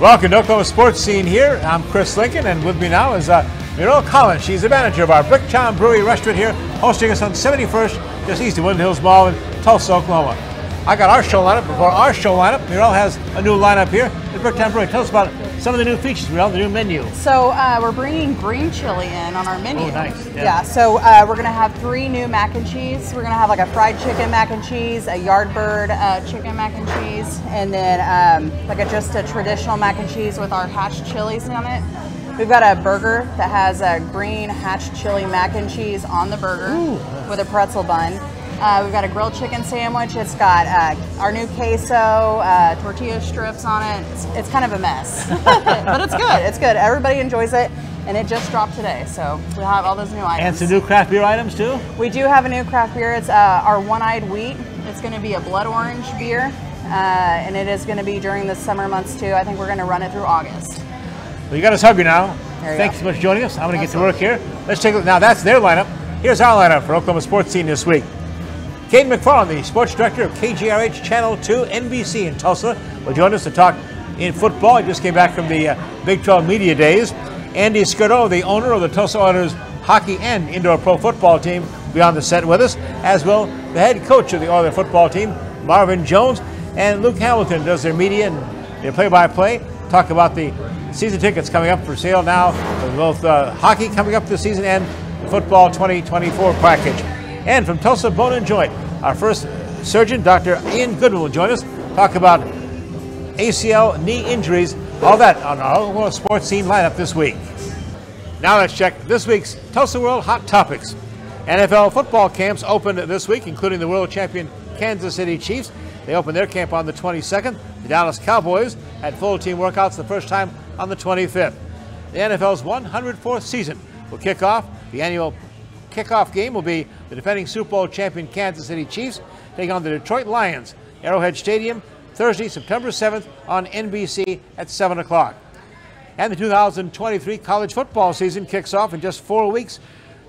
Welcome to Oklahoma Sports Scene here. I'm Chris Lincoln, and with me now is Muriel Collins. She's the manager of our Bricktown Brewery restaurant here, hosting us on 71st, just east of Woodland Hills Mall in Tulsa, Oklahoma. I got our show lineup. Before our show lineup, Muriel has a new lineup here at Bricktown Brewery. Tell us about some of the new features, Muriel, the new menu. So we're bringing green chili in on our menu. Oh, nice. Yeah, so we're going to have 3 new mac and cheese. We're going to have like a fried chicken mac and cheese, a Yardbird chicken mac and cheese, and then just a traditional mac and cheese with our hatch chilies on it. We've got a burger that has a green hatch chili mac and cheese on the burger. Ooh. With a pretzel bun. We've got a grilled chicken sandwich. It's got our new queso, tortilla strips on it. It's kind of a mess, but it's good. It's good. Everybody enjoys it, and it just dropped today, so we'll have all those new items. And some new craft beer items too? We do have a new craft beer. It's our One-Eyed Wheat. It's going to be a blood orange beer, and it is going to be during the summer months too. I think we're going to run it through August. Well, you got us hungry now. Thanks so much for joining us. I'm going to get to work here. Let's take a look. Now that's their lineup. Here's our lineup for Oklahoma Sports Scene this week. Cayden McFarland, the sports director of KJRH Channel 2 NBC in Tulsa, will join us to talk in football. He just came back from the Big 12 Media Days. Andy Scurto, the owner of the Tulsa Oilers hockey and indoor pro football team, will be on the set with us, as well the head coach of the Oilers football team, Marvin Jones, and Luke Hamilton does their media and their play-by-play. Talk about the season tickets coming up for sale now, for both hockey coming up this season and the football 2024 package. And from Tulsa Bone and Joint, our first surgeon, Dr. Ian Goodwin, will join us, talk about ACL knee injuries, all that on our Oklahoma Sports Scene lineup this week. Now let's check this week's Tulsa World Hot Topics. NFL football camps opened this week, including the world champion Kansas City Chiefs. They opened their camp on the 22nd. The Dallas Cowboys had full team workouts the first time on the 25th. The NFL's 104th season will kick off. The annual kickoff game will be the defending Super Bowl champion Kansas City Chiefs taking on the Detroit Lions, Arrowhead Stadium, Thursday, September 7th on NBC at 7 o'clock. And the 2023 college football season kicks off in just 4 weeks,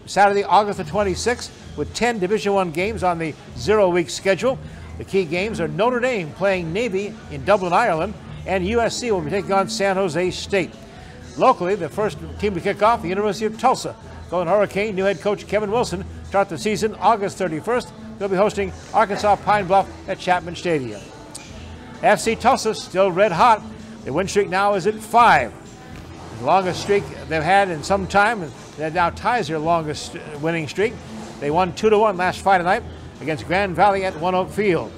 Saturday, August the 26th, with 10 Division I games on the 0-week schedule. The key games are Notre Dame playing Navy in Dublin, Ireland, and USC will be taking on San Jose State. Locally, the first team to kick off, the University of Tulsa, Golden Hurricane, new head coach Kevin Wilson, start the season August 31st. They'll be hosting Arkansas Pine Bluff at Chapman Stadium. FC Tulsa still red hot. The win streak now is at 5. The longest streak they've had in some time. That now ties their longest winning streak. They won 2-1 last Friday night against Grand Valley at One Oak Field.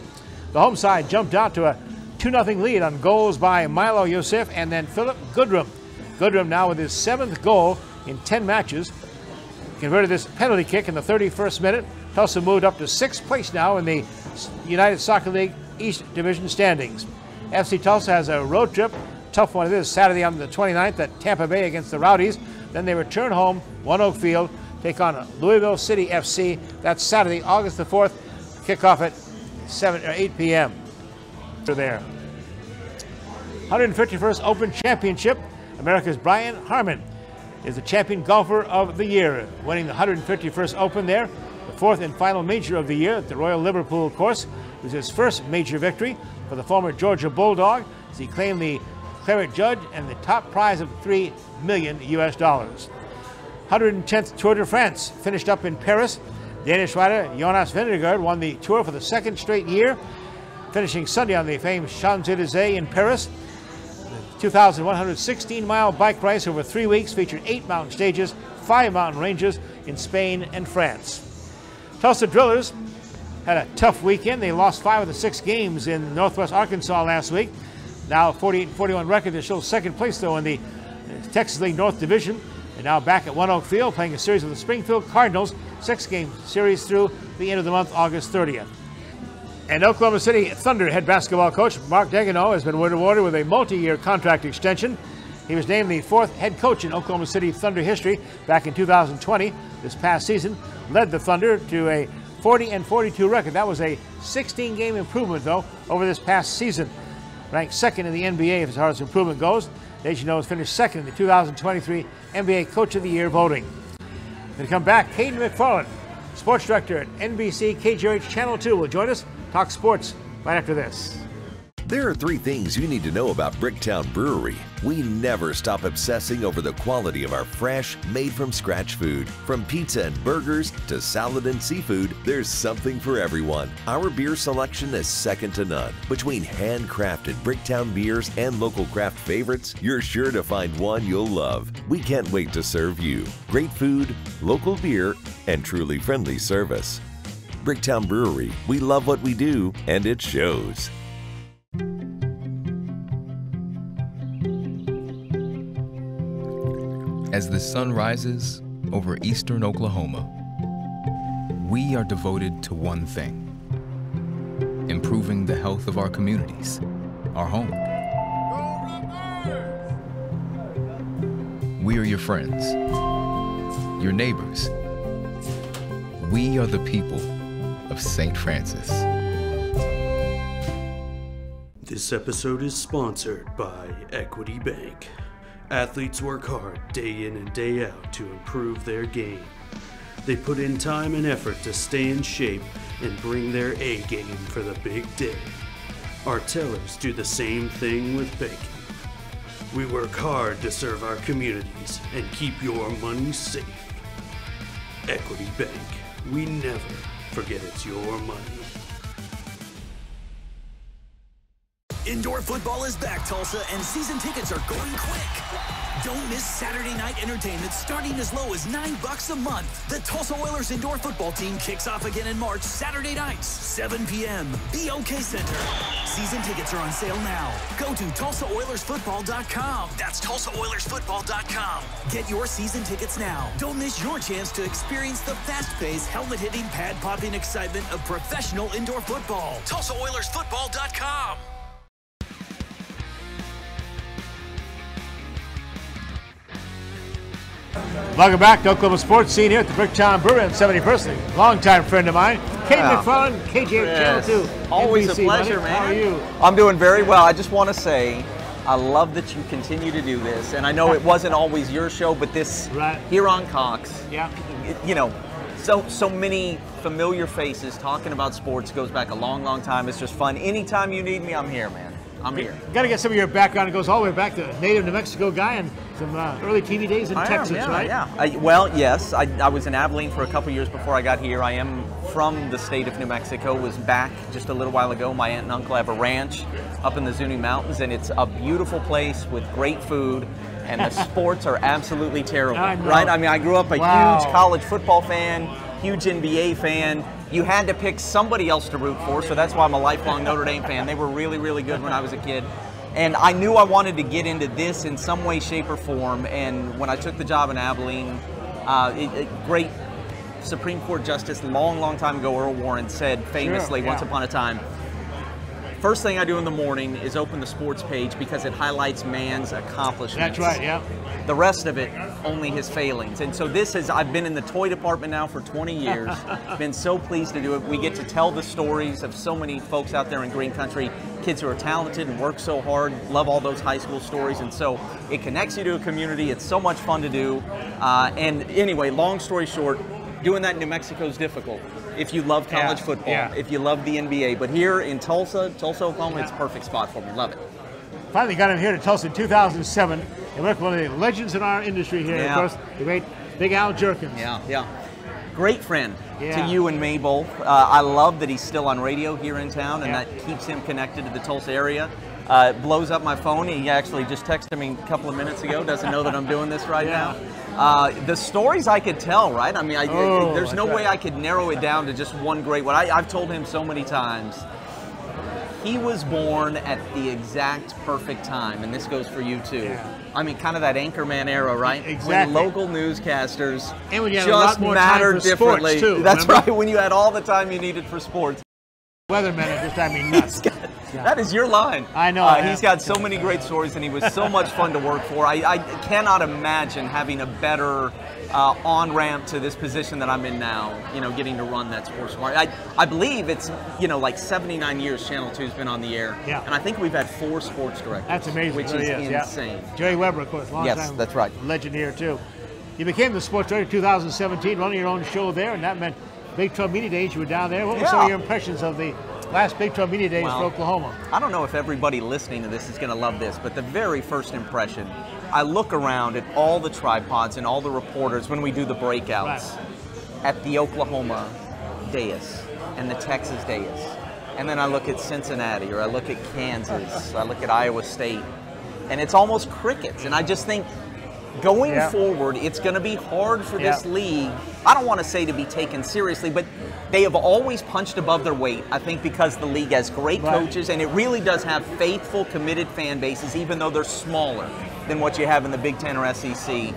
The home side jumped out to a 2-0 lead on goals by Milo Yosef and then Philip Goodrum. Goodrum now with his 7th goal in 10 matches. Converted this penalty kick in the 31st minute. Tulsa moved up to 6th place now in the United Soccer League East Division standings. FC Tulsa has a road trip, tough one it is, Saturday on the 29th at Tampa Bay against the Rowdies. Then they return home, One Oak Field, take on Louisville City FC. That's Saturday, August the 4th, kickoff at 7 or 8 p.m. There. 151st Open Championship, America's Brian Harmon is the champion golfer of the year, winning the 151st Open there, the 4th and final major of the year at the Royal Liverpool course. It was his first major victory for the former Georgia Bulldog as he claimed the claret judge and the top prize of $3 million. 110th Tour de France finished up in Paris. Danish rider Jonas Vingegaard won the Tour for the 2nd straight year, finishing Sunday on the famed Champs-Élysées in Paris. 2,116-mile bike race over 3 weeks featured 8 mountain stages, 5 mountain ranges in Spain and France. Tulsa Drillers had a tough weekend. They lost 5 of the 6 games in Northwest Arkansas last week. Now 48-41 record. They're still 2nd place though in the Texas League North Division. And now back at One Oak Field playing a series with the Springfield Cardinals, 6-game series through the end of the month, August 30th. And Oklahoma City Thunder head basketball coach Mark Daigneault has been awarded with a multi-year contract extension. He was named the 4th head coach in Oklahoma City Thunder history back in 2020. This past season led the Thunder to a 40-42 record. That was a 16-game improvement, though, over this past season. Ranked 2nd in the NBA as far as improvement goes. Daigneault has finished 2nd in the 2023 NBA Coach of the Year voting. Going to come back, Cayden McFarland, sports director at NBC KJRH Channel 2, will join us. Talk sports right after this. There are 3 things you need to know about Bricktown Brewery. We never stop obsessing over the quality of our fresh, made-from-scratch food. From pizza and burgers to salad and seafood, there's something for everyone. Our beer selection is second to none. Between handcrafted Bricktown beers and local craft favorites, you're sure to find one you'll love. We can't wait to serve you. Great food, local beer, and truly friendly service. Bricktown Brewery, we love what we do, and it shows. As the sun rises over eastern Oklahoma, we are devoted to one thing: improving the health of our communities, our home. We are your friends, your neighbors. We are the people of St. Francis. This episode is sponsored by Equity Bank. Athletes work hard day in and day out to improve their game. They put in time and effort to stay in shape and bring their A game for the big day. Our tellers do the same thing with banking. We work hard to serve our communities and keep your money safe. Equity Bank. We never forget it's your money. Indoor football is back, Tulsa, and season tickets are going quick. Don't miss Saturday night entertainment starting as low as $9 a month. The Tulsa Oilers indoor football team kicks off again in March, Saturday nights, 7 p.m. BOK Center. Season tickets are on sale now. Go to TulsaOilersFootball.com. That's TulsaOilersFootball.com. Get your season tickets now. Don't miss your chance to experience the fast-paced, helmet-hitting, pad-popping excitement of professional indoor football. TulsaOilersFootball.com. Welcome back to Oklahoma Sports Scene here at the Bricktown Brewery on 71st. Longtime friend of mine, Cayden McFarland, KJRH Channel 2. Always NBC, a pleasure, buddy. man. How are you? I'm doing very well. I just want to say, I love that you continue to do this. And I know it wasn't always your show, but this here on Cox, you know, so many familiar faces talking about sports goes back a long, long time. It's just fun. Anytime you need me, I'm here, man. I'm here. Got to get some of your background. It goes all the way back to native New Mexico guy and some early TV days in Texas, right? Yeah. Well, yes. I was in Abilene for a couple years before I got here. I am from the state of New Mexico. Was back just a little while ago. My aunt and uncle have a ranch up in the Zuni Mountains, and it's a beautiful place with great food. And the sports are absolutely terrible, right? I mean, I grew up a huge college football fan, huge NBA fan. You had to pick somebody else to root for, so that's why I'm a lifelong Notre Dame fan. They were really, really good when I was a kid. And I knew I wanted to get into this in some way, shape, or form. And when I took the job in Abilene, great Supreme Court Justice, long time ago, Earl Warren, said famously, once upon a time, first thing I do in the morning is open the sports page because it highlights man's accomplishments. That's right, yeah. The rest of it, only his failings. And so I've been in the toy department now for 20 years. Been so pleased to do it. We get to tell the stories of so many folks out there in Green Country, kids who are talented and work so hard, love all those high school stories. And so it connects you to a community. It's so much fun to do. And anyway, long story short, doing that in New Mexico is difficult. If you love college football, if you love the NBA. But here in Tulsa, Oklahoma, it's a perfect spot for me. Love it. Finally got him here to Tulsa in 2007. And we're one of the legends in our industry here, of course, the great Big Al Jerkins. Yeah. Great friend to you and Mabel. I love that he's still on radio here in town, and that keeps him connected to the Tulsa area. It blows up my phone. He actually just texted me a couple of minutes ago. Doesn't know that I'm doing this right now. The stories I could tell, right? I mean, there's no way I could narrow it down to just one great one. I've told him so many times. He was born at the exact perfect time, and this goes for you too. Yeah. I mean, kind of that Anchorman era, right? Exactly. When local newscasters and when you had just a lot more mattered time for differently. Sports too, That's remember? right. When you had all the time you needed for sports. Weatherman at this time, nuts. That is your line. I know. He's got so many great stories, and he was so much fun to work for. I cannot imagine having a better on-ramp to this position that I'm in now, getting to run that sports market. I believe it's, like 79 years Channel 2's been on the air. Yeah. And I think we've had 4 sports directors. That's amazing. Which is insane. Yeah. Jerry Weber, of course, long time. That's right. Legend here, too. You became the sports director in 2017, running your own show there, and that meant Big 12 Media Days. You were down there. What were some of your impressions of the last Big 12 Media Days for Oklahoma. I don't know if everybody listening to this is going to love this, but the very first impression, I look around at all the tripods and all the reporters when we do the breakouts at the Oklahoma dais and the Texas dais. And then I look at Cincinnati, or I look at Kansas, I look at Iowa State, and it's almost crickets. And I just think going forward, it's going to be hard for this league. I don't want to say to be taken seriously, but they have always punched above their weight, I think, because the league has great coaches, and it really does have faithful, committed fan bases, even though they're smaller than what you have in the Big Ten or SEC.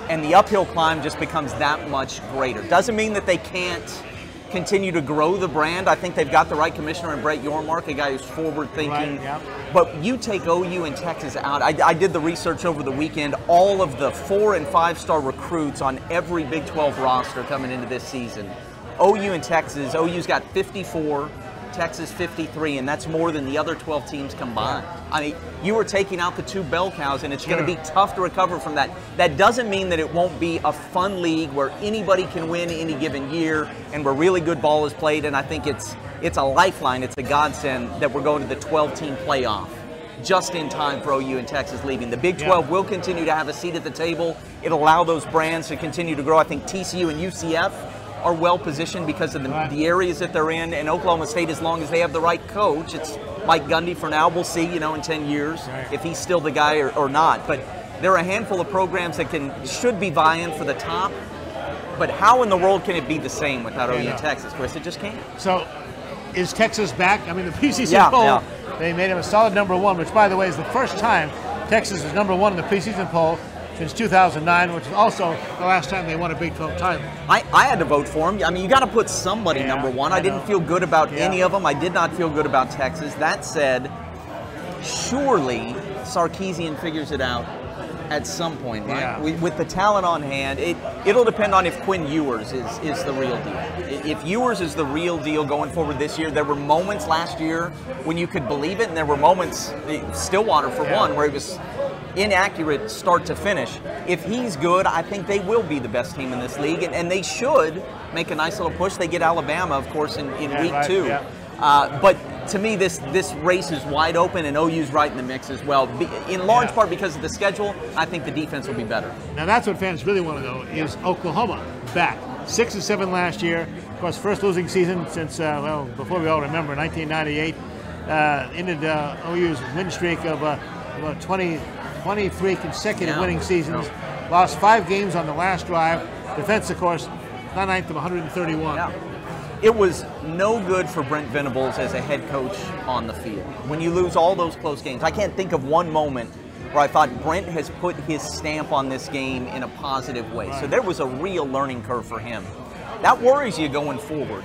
And the uphill climb just becomes that much greater. Doesn't mean that they can't continue to grow the brand. I think they've got the right commissioner in Brett Yormark, a guy who's forward-thinking. But you take OU and Texas out. I did the research over the weekend. All of the 4- and 5-star recruits on every Big 12 roster coming into this season. OU and Texas, OU's got 54, Texas 53, and that's more than the other 12 teams combined. I mean, you were taking out the 2 bell cows, and it's going to be tough to recover from that. That doesn't mean that it won't be a fun league where anybody can win any given year and where really good ball is played, and I think it's a lifeline, it's a godsend that we're going to the 12-team playoff just in time for OU and Texas leaving. The Big 12 will continue to have a seat at the table. It'll allow those brands to continue to grow. I think TCU and UCF are well positioned because of the areas that they're in, and Oklahoma State, as long as they have the right coach. It's Mike Gundy for now. We'll see, in 10 years if he's still the guy or not. But there are a handful of programs that should be vying for the top. But how in the world can it be the same without OU and Texas, Chris? It just can't. So, is Texas back? I mean, the preseason poll, they made him a solid #1, which, by the way, is the first time Texas was #1 in the preseason poll since 2009, which is also the last time they won a Big 12 title. I had to vote for him. I mean, you got to put somebody #1. I didn't feel good about any of them. I did not feel good about Texas. That said, surely Sarkisian figures it out at some point, right? With the talent on hand, it'll depend on if Quinn Ewers is the real deal. If Ewers is the real deal going forward this year, there were moments last year when you could believe it, and there were moments, Stillwater for one, where it was inaccurate start to finish. If he's good, I think they will be the best team in this league, and they should make a nice little push. They get Alabama, of course, in week 2. But to me, this race is wide open, and OU's right in the mix as well. In large part because of the schedule, I think the defense will be better. Now that's what fans really want to know, is Oklahoma back. 6-7 last year. Of course, first losing season since, before we all remember, 1998. Ended OU's win streak of about 23 consecutive winning seasons. Lost 5 games on the last drive. Defense, of course, 9th of 131. It was no good for Brent Venables as a head coach on the field. When you lose all those close games, I can't think of one moment where I thought Brent has put his stamp on this game in a positive way. So there was a real learning curve for him. That worries you going forward.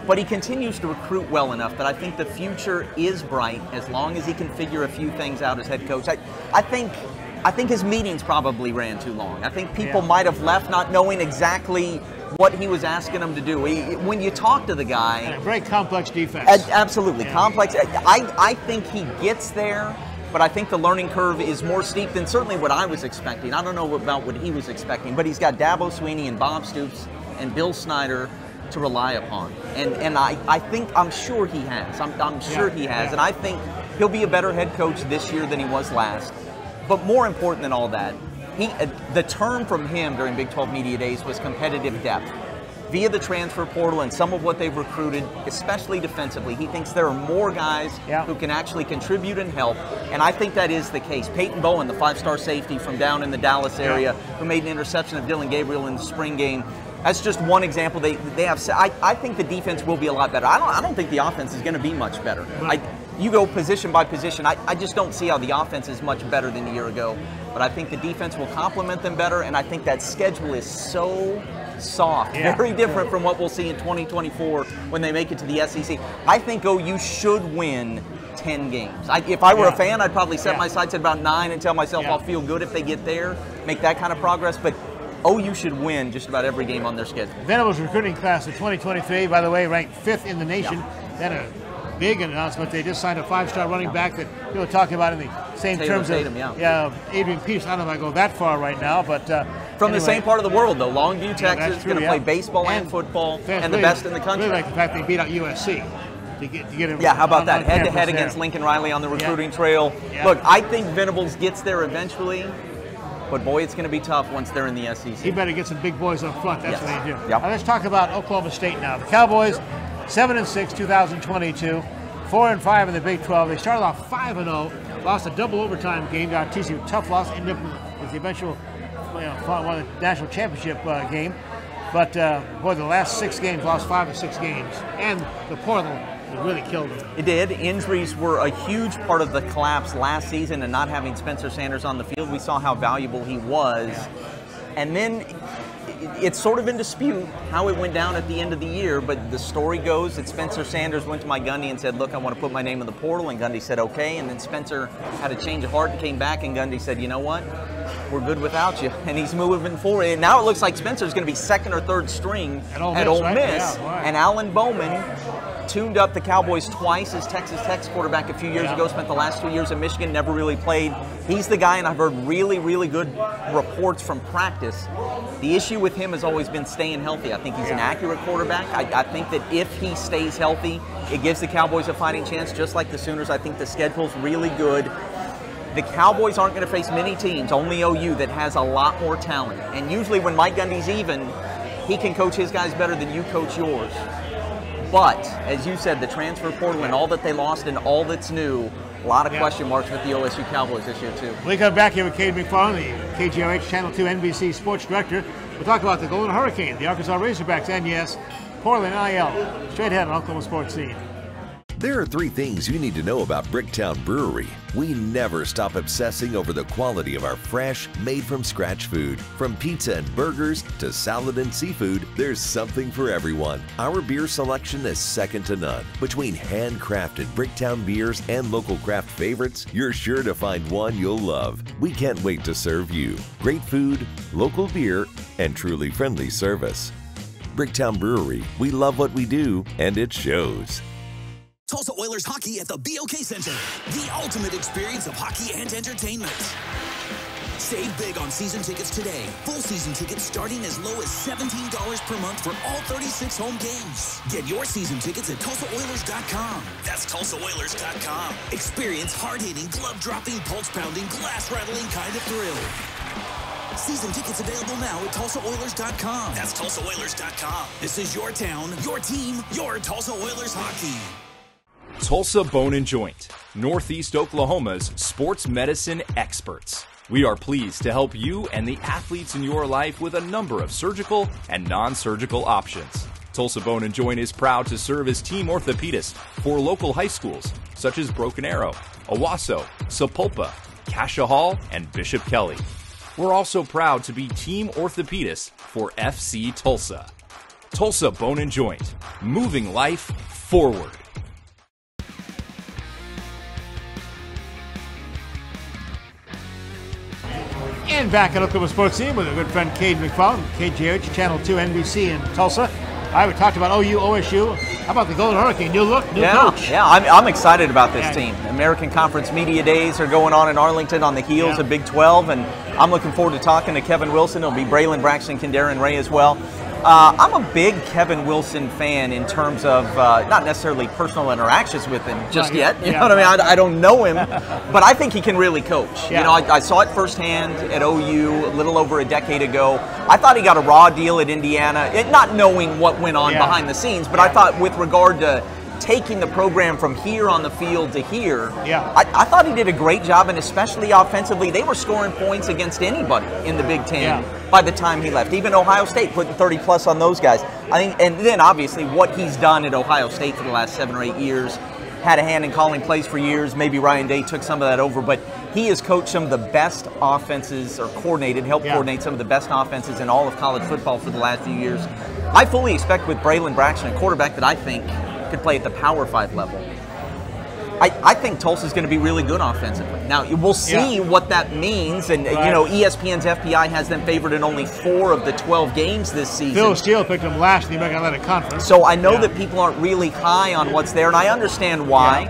But he continues to recruit well enough that I think the future is bright as long as he can figure a few things out as head coach. I think his meetings probably ran too long. I think people might have left not knowing exactly what he was asking them to do. When you talk to the guy... And a very complex defense. Absolutely. Complex. I think he gets there, but I think the learning curve is more steep than certainly what I was expecting. I don't know about what he was expecting, but he's got Dabo Swinney and Bob Stoops and Bill Snyder to rely upon. And I'm sure he has. I'm sure he has. And I think he'll be a better head coach this year than he was last. But more important than all that, the term from him during Big 12 Media Days was competitive depth. Via the transfer portal and some of what they've recruited, especially defensively, he thinks there are more guys who can actually contribute and help, and I think that is the case. Peyton Bowen, the 5-star safety from down in the Dallas area, who made an interception of Dylan Gabriel in the spring game, that's just one example. They have. I think the defense will be a lot better. I don't think the offense is going to be much better. You go position by position. I just don't see how the offense is much better than a year ago. But I think the defense will complement them better, and I think that schedule is so soft, very different from what we'll see in 2024 when they make it to the SEC. I think OU should win 10 games. If I were a fan, I'd probably set my sights at about 9 and tell myself I'll feel good if they get there, make that kind of progress. But OU should win just about every game on their schedule. Venables' recruiting class of 2023, by the way, ranked 5th in the nation. Then a big announcement. They just signed a 5-star running back that people are talking about in the same terms of Adrian Peeps. I don't know if I go that far right now, but from the same part of the world, though. Longview, Texas, going to play baseball and football, and the best in the country. I really like the fact they beat out USC. to get him. Yeah, how about that? Head Head-to-head against Lincoln Riley on the recruiting trail. Yeah. Look, I think Venables gets there eventually, but boy, it's going to be tough once they're in the SEC. He better get some big boys up front. That's what they do. Yep. Now, let's talk about Oklahoma State now. The Cowboys, 7-6, 2022, 4-5 in the Big 12. They started off 5-0, lost a double overtime game, got TCU, tough loss, ended up with the eventual one of the national championship game. But boy, the last 6 games, lost 5 of 6 games, and the portal really killed them. It did. Injuries were a huge part of the collapse last season, and not having Spencer Sanders on the field, we saw how valuable he was. And then it's sort of in dispute how it went down at the end of the year, but the story goes that Spencer Sanders went to Mike Gundy and said, look, I want to put my name in the portal, and Gundy said okay, and then Spencer had a change of heart and came back, and Gundy said, you know what, we're good without you, and he's moving forward. And now it looks like Spencer's going to be second or third string at Ole Miss, and Alan Bowman tuned up the Cowboys twice as Texas Tech's quarterback a few years ago, spent the last 2 years at Michigan, never really played. He's the guy, and I've heard really, really good reports from practice. The issue with him has always been staying healthy. I think he's an accurate quarterback. I think that if he stays healthy, it gives the Cowboys a fighting chance, just like the Sooners. I think the schedule's really good. The Cowboys aren't going to face many teams, only OU, that has a lot more talent. And usually when Mike Gundy's even, he can coach his guys better than you coach yours. But, as you said, the transfer portal and all that they lost and all that's new, a lot of question marks with the OSU Cowboys this year, too. We come back here with Cayden McFarland, the KJRH Channel 2 NBC Sports Director. We'll talk about the Golden Hurricane, the Arkansas Razorbacks, and yes, Portland IL. Straight ahead on Oklahoma Sports Scene. There are 3 things you need to know about Bricktown Brewery. We never stop obsessing over the quality of our fresh, made-from-scratch food. From pizza and burgers to salad and seafood, there's something for everyone. Our beer selection is second to none. Between handcrafted Bricktown beers and local craft favorites, you're sure to find one you'll love. We can't wait to serve you. Great food, local beer, and truly friendly service. Bricktown Brewery, we love what we do, and it shows. Tulsa Oilers hockey at the BOK Center. The ultimate experience of hockey and entertainment. Save big on season tickets today. Full season tickets starting as low as $17 per month for all 36 home games. Get your season tickets at TulsaOilers.com. That's TulsaOilers.com. Experience hard-hitting, glove-dropping, pulse-pounding, glass-rattling kind of thrill. Season tickets available now at TulsaOilers.com. That's TulsaOilers.com. This is your town, your team, your Tulsa Oilers hockey. Tulsa Bone & Joint, Northeast Oklahoma's sports medicine experts. We are pleased to help you and the athletes in your life with a number of surgical and non-surgical options. Tulsa Bone & Joint is proud to serve as team orthopedist for local high schools such as Broken Arrow, Owasso, Sapulpa, Cascia Hall, and Bishop Kelly. We're also proud to be team orthopedist for FC Tulsa. Tulsa Bone & Joint, moving life forward. And back at Oklahoma Sports Scene with a good friend Cayden McFarland, KJRH Channel 2 NBC in Tulsa. All right, we talked about OU, OSU. How about the Golden Hurricane? New look, new coach. Yeah, I'm excited about this team. American Conference Media Days are going on in Arlington on the heels of Big 12, and I'm looking forward to talking to Kevin Wilson. It'll be Braylon Braxton, Darren Ray as well. I'm a big Kevin Wilson fan in terms of not necessarily personal interactions with him just yet. You know what I mean? I don't know him, but I think he can really coach. You know, I saw it firsthand at OU a little over a decade ago. I thought he got a raw deal at Indiana, not knowing what went on behind the scenes, but I thought with regard to taking the program from here on the field to here, I thought he did a great job, and especially offensively, they were scoring points against anybody in the Big Ten by the time he left. Even Ohio State putting 30-plus on those guys. I think, and then obviously what he's done at Ohio State for the last 7 or 8 years, had a hand in calling plays for years. Maybe Ryan Day took some of that over, but he has coached some of the best offenses, or helped coordinate some of the best offenses in all of college football for the last few years. I fully expect with Braylon Braxton, a quarterback that I think could play at the Power 5 level, I think Tulsa's going to be really good offensively. Now, we'll see what that means, and you know, ESPN's FPI has them favored in only 4 of the 12 games this season. Phil Steele picked them last in the American Athletic Conference. So I know that people aren't really high on what's there, and I understand why.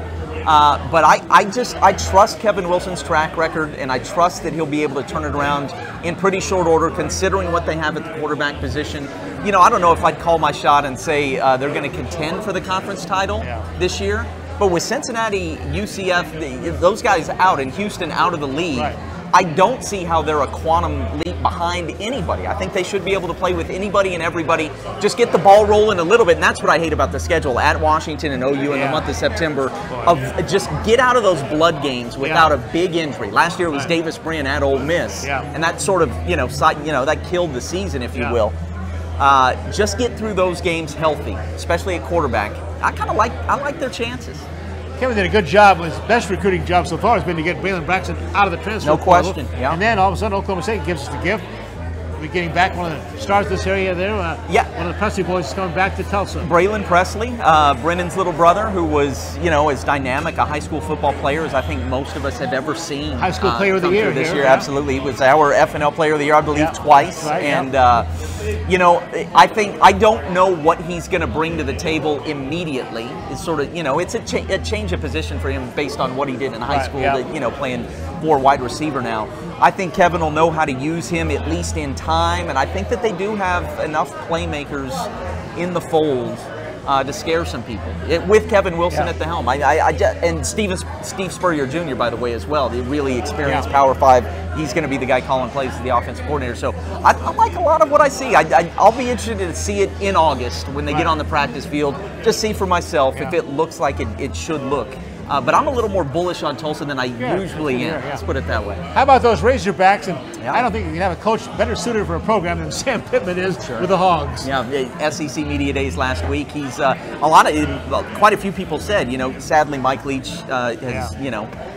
But I trust Kevin Wilson's track record, and I trust that he'll be able to turn it around in pretty short order, considering what they have at the quarterback position. you know, I don't know if I'd call my shot and say they're going to contend for the conference title this year. But with Cincinnati, UCF, those guys out, and Houston out of the league, I don't see how they're a quantum leap behind anybody. I think they should be able to play with anybody and everybody. Just get the ball rolling a little bit, and that's what I hate about the schedule at Washington and OU in the month of September. Of just get out of those blood games without a big injury. Last year it was Davis Brin at Ole Miss, and that sort of that killed the season, if you will. Just get through those games healthy, especially at quarterback. I like their chances. Kevin did a good job. His best recruiting job so far has been to get Braylon Braxton out of the transfer portal. No question. And then all of a sudden, Oklahoma State gives us the gift. We're getting back one of the stars of this area there. One of the Presley boys is coming back to Tulsa. Braylon Presley, Brennan's little brother, who was, as dynamic a high school football player as I think most of us have ever seen. High school player of the year this year, absolutely. He was our FNL player of the year, I believe, twice. And, I don't know what he's going to bring to the table immediately. It's sort of, it's a change of position for him based on what he did in high school, playing more wide receiver now. I think Kevin will know how to use him at least in time, and I think that they do have enough playmakers in the fold to scare some people. With Kevin Wilson at the helm. And Steve Spurrier Jr., by the way, as well, the really experienced Power 5. He's going to be the guy calling plays as the offensive coordinator. So I like a lot of what I see. I'll be interested to see it in August when they get on the practice field. Just see for myself if it looks like it should look. But I'm a little more bullish on Tulsa than I usually am. Let's put it that way. How about those Razorbacks? And I don't think you can have a coach better suited for a program than Sam Pittman is with the Hogs. Yeah, SEC Media Days last week. He's quite a few people said, sadly Mike Leach has,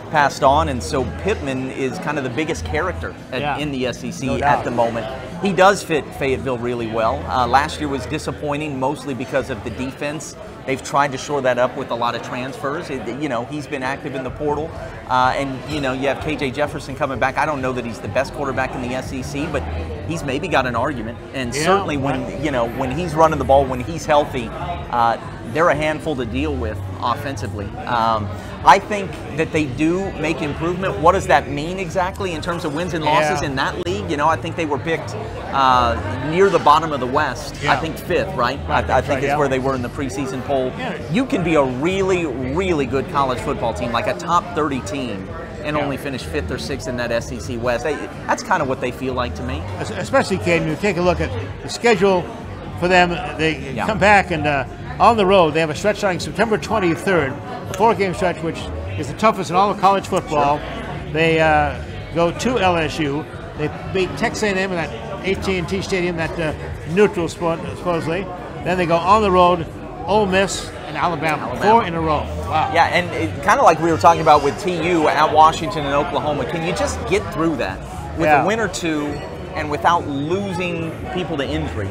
passed on, and so Pittman is kind of the biggest character in the SEC at the moment. He does fit Fayetteville really well. Last year was disappointing, mostly because of the defense. They've tried to shore that up with a lot of transfers. He's been active in the portal. And, you have KJ Jefferson coming back. I don't know that he's the best quarterback in the SEC, but he's maybe got an argument. And certainly when he's running the ball, when he's healthy, they're a handful to deal with offensively. I think that they do make improvement. What does that mean exactly in terms of wins and losses in that league? I think they were picked near the bottom of the West. I think 5th, right? I think is where they were in the preseason poll. You can be a really, really good college football team, like a top 30 team, and only finish 5th or 6th in that SEC West. That's kind of what they feel like to me. Especially, Cayden, you take a look at the schedule for them. They come back and on the road, they have a stretch starting September 23rd, a 4-game stretch, which is the toughest in all of college football. They go to LSU. They beat Texas A&M in that AT&T Stadium, that neutral spot, supposedly. Then they go on the road, Ole Miss and Alabama. 4 in a row. Wow. Yeah, and kind of like we were talking about with TU at Washington and Oklahoma, can you just get through that with a win or two and without losing people to injury?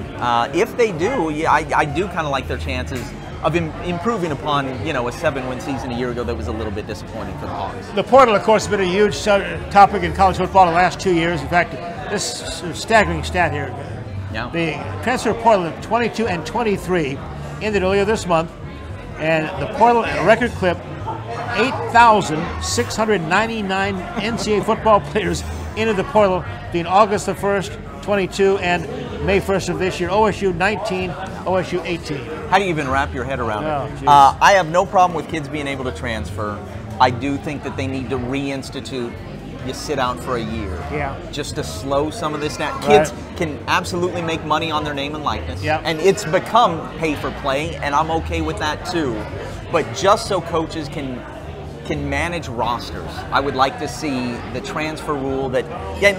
If they do, I do kind of like their chances of improving upon, a 7-win season a year ago that was a little bit disappointing for the Hogs. The portal, of course, has been a huge topic in college football the last 2 years. In fact, this staggering stat here. The transfer portal of 22 and 23 ended earlier this month, and the portal at a record clip, 8,699 NCAA football players into the portal between August the 1st, 22, and May 1st of this year. OSU 19, OSU 18. How do you even wrap your head around it? I have no problem with kids being able to transfer. I do think that they need to reinstitute you sit out for a year. Just to slow some of this down. Kids can absolutely make money on their name and likeness. And it's become pay for play, and I'm okay with that too. But just so coaches can manage rosters, I would like to see the transfer rule that,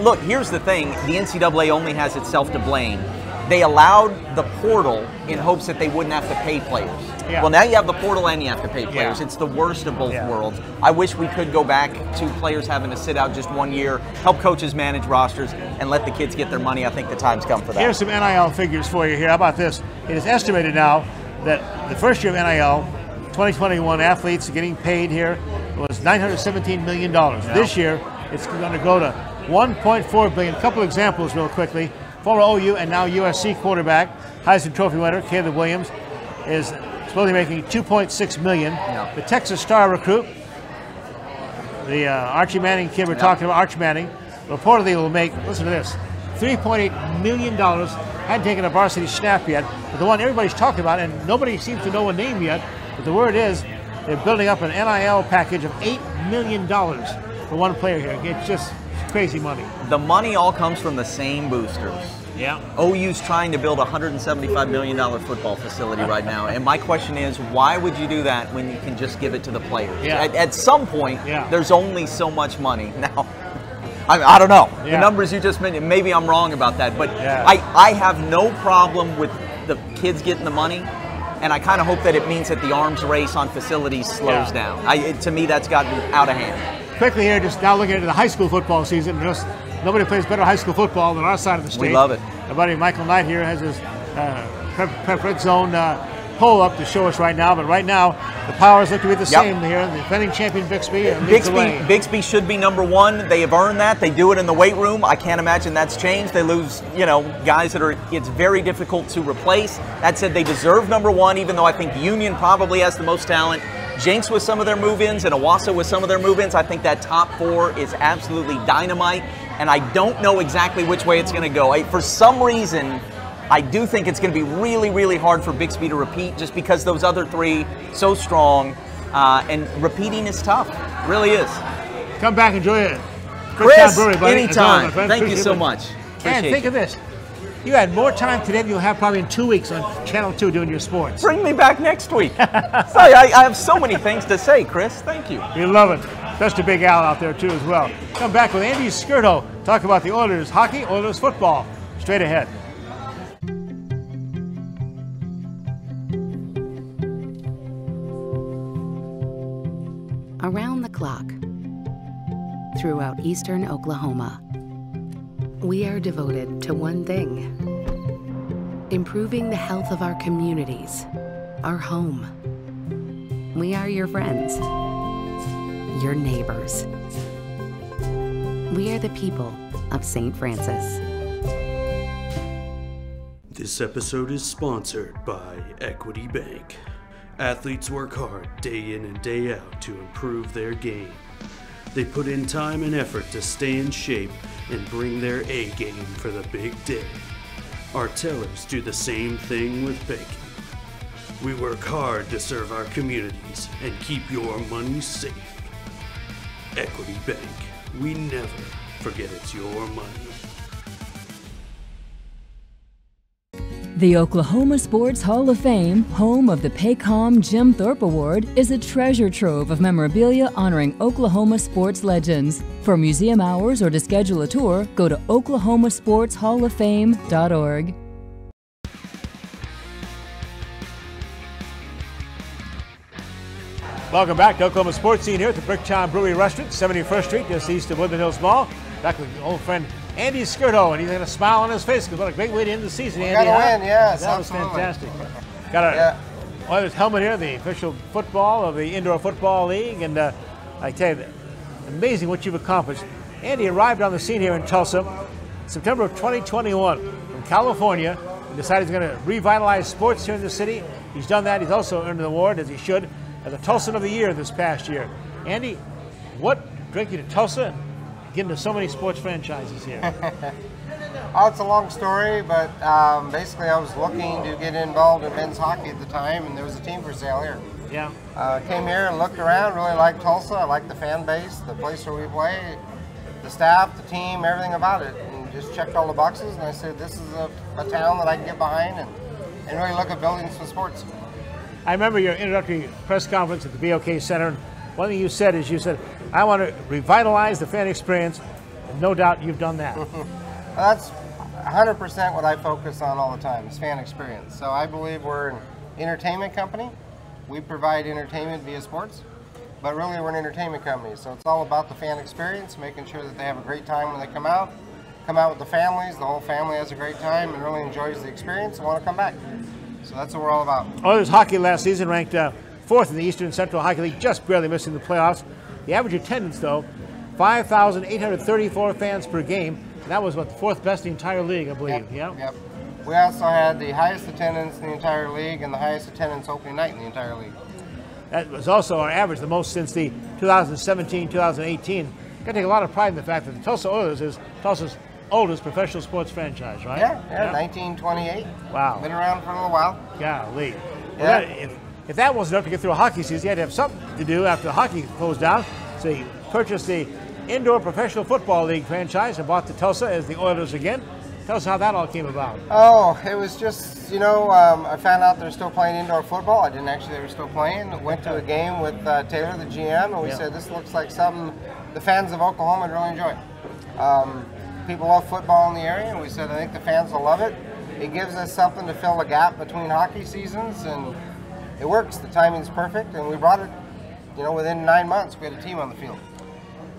look, here's the thing, the NCAA only has itself to blame. They allowed the portal in hopes that they wouldn't have to pay players. Well, now you have the portal and you have to pay players. It's the worst of both worlds. I wish we could go back to players having to sit out just 1 year, help coaches manage rosters, and let the kids get their money. I think the time's come for that. Here's some NIL figures for you here. How about this? It is estimated now that the first year of NIL, 2021 athletes getting paid here was $917 million. This year, it's going to go to $1.4 billion. A couple examples real quickly. Former OU and now USC quarterback, Heisman Trophy winner, Caleb Williams, is supposedly making $2.6 million. The Texas Star recruit, the Archie Manning kid we're talking about, Arch Manning, reportedly will make, listen to this, $3.8 million hadn't taken a varsity snap yet, but the one everybody's talking about, and nobody seems to know a name yet, but the word is they're building up an NIL package of $8 million for one player here. It's just crazy money. The money all comes from the same boosters. Yeah. OU's trying to build a $175 million football facility right now. And my question is, why would you do that when you can just give it to the players? Yeah. At some point, yeah, there's only so much money. Now, I don't know. Yeah. The numbers you just mentioned, maybe I'm wrong about that. But yeah, I have no problem with the kids getting the money. And I kind of hope that it means that the arms race on facilities slows down. To me, that's gotten out of hand. Quickly here, just now looking at the high school football season. Nobody plays better high school football than our side of the state. We love it. Our buddy Michael Knight here has his prep red zone poll up to show us right now. But right now, the powers look to be the same here. The defending champion Bixby leads the way. Bixby should be #1. They have earned that. They do it in the weight room. I can't imagine that's changed. They lose, guys that it's very difficult to replace. That said, they deserve #1, even though I think Union probably has the most talent. Jenks with some of their move-ins and Owasso with some of their move-ins. I think that top 4 is absolutely dynamite, and I don't know exactly which way it's going to go. For some reason, I do think it's going to be really, really hard for Bixby to repeat just because those other 3 so strong, and repeating is tough. It really is. Come back, enjoy it. Chris, Brewery, buddy. anytime. Thank you so much. And think of this. You had more time today than you'll have probably in 2 weeks on Channel 2 doing your sports. Bring me back next week. Sorry, I have so many things to say, Chris. Thank you. We love it. Especially Big Al out there, too, as well. Come back with Andy Scurto. Talk about the Oilers hockey, Oilers football. Straight ahead. Around the clock, throughout eastern Oklahoma, we are devoted to one thing: improving the health of our communities, our home. We are your friends, your neighbors. We are the people of St. Francis. This episode is sponsored by Equity Bank. Athletes work hard day in and day out to improve their game. They put in time and effort to stay in shape and bring their A game for the big day. Our tellers do the same thing with banking. We work hard to serve our communities and keep your money safe. Equity Bank. We never forget it's your money. The Oklahoma Sports Hall of Fame, home of the Paycom Jim Thorpe Award, is a treasure trove of memorabilia honoring Oklahoma sports legends. For museum hours or to schedule a tour, go to oklahomasportshalloffame.org. Welcome back to Oklahoma Sports Scene here at the Bricktown Brewery Restaurant, 71st Street, just east of Woodland Hills Mall. Back with old friend Andy Scurto, and he's got a smile on his face because what a great way to end the season, Andy. Got to win, yes, that absolutely. was fantastic. Got our Oilers helmet here, the official football of the Indoor Football League, and I tell you, amazing what you've accomplished. Andy arrived on the scene here in Tulsa, September of 2021, from California, and decided he's going to revitalize sports here in the city. He's done that. He's also earned an award, as he should, as a Tulsan of the Year this past year. Andy, what drank you to Tulsa and get into so many sports franchises here? Oh, it's a long story, but basically I was looking to get involved in men's hockey at the time, and there was a team for sale here. Yeah. Came here and looked around, really liked Tulsa. I liked the fan base, the place where we play, the staff, the team, everything about it, and just checked all the boxes, and I said, this is a town that I can get behind and really look at building some sports. I remember your introductory press conference at the BOK Center, and one thing you said is, I want to revitalize the fan experience, and no doubt you've done that. That's 100% what I focus on all the time, is fan experience. So I believe we're an entertainment company. We provide entertainment via sports, but really we're an entertainment company. So it's all about the fan experience, making sure that they have a great time when they come out with the families, the whole family has a great time and really enjoys the experience and want to come back. So that's what we're all about. Oilers hockey last season ranked 4th in the Eastern Central Hockey League, just barely missing the playoffs. The average attendance, though, 5,834 fans per game. And that was, what, the 4th best in the entire league, I believe. Yep. We also had the highest attendance in the entire league and the highest attendance opening night in the entire league. That was also our average, the most since the 2017-2018. Got to take a lot of pride in the fact that the Tulsa Oilers is Tulsa's oldest professional sports franchise, right? Yeah, 1928. Wow. Been around for a little while. Golly. Yeah. Well, if that wasn't enough to get through a hockey season, you had to have something to do after the hockey closed down. So you purchased the Indoor Professional Football League franchise and bought the Tulsa as the Oilers again. Tell us how that all came about. Oh, it was just, I found out they're still playing indoor football. I didn't actually, they were still playing. Went to a game with Taylor, the GM, and we said, this looks like something the fans of Oklahoma would really enjoy. People love football in the area, and we said, I think the fans will love it. It gives us something to fill the gap between hockey seasons, and it works. The timing's perfect, and we brought it, within 9 months, we had a team on the field.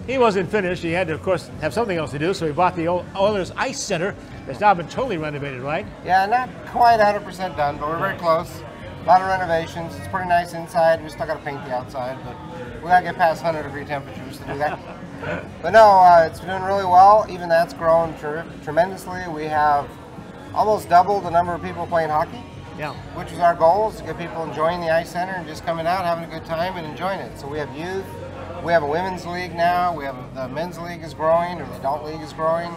He wasn't finished. He had to, of course, have something else to do, so he bought the Oilers Ice Center. That's now been totally renovated, right? Yeah, not quite 100% done, but we're very close. A lot of renovations. It's pretty nice inside. We still got to paint the outside, but we got to get past 100-degree temperatures to do that. But no, it's doing really well. Even that's grown tremendously. We have almost doubled the number of people playing hockey, which is our goal, is to get people enjoying the Ice Center and just coming out, having a good time, and enjoying it. So we have youth. We have a women's league now. We have the men's league is growing, or the adult league is growing.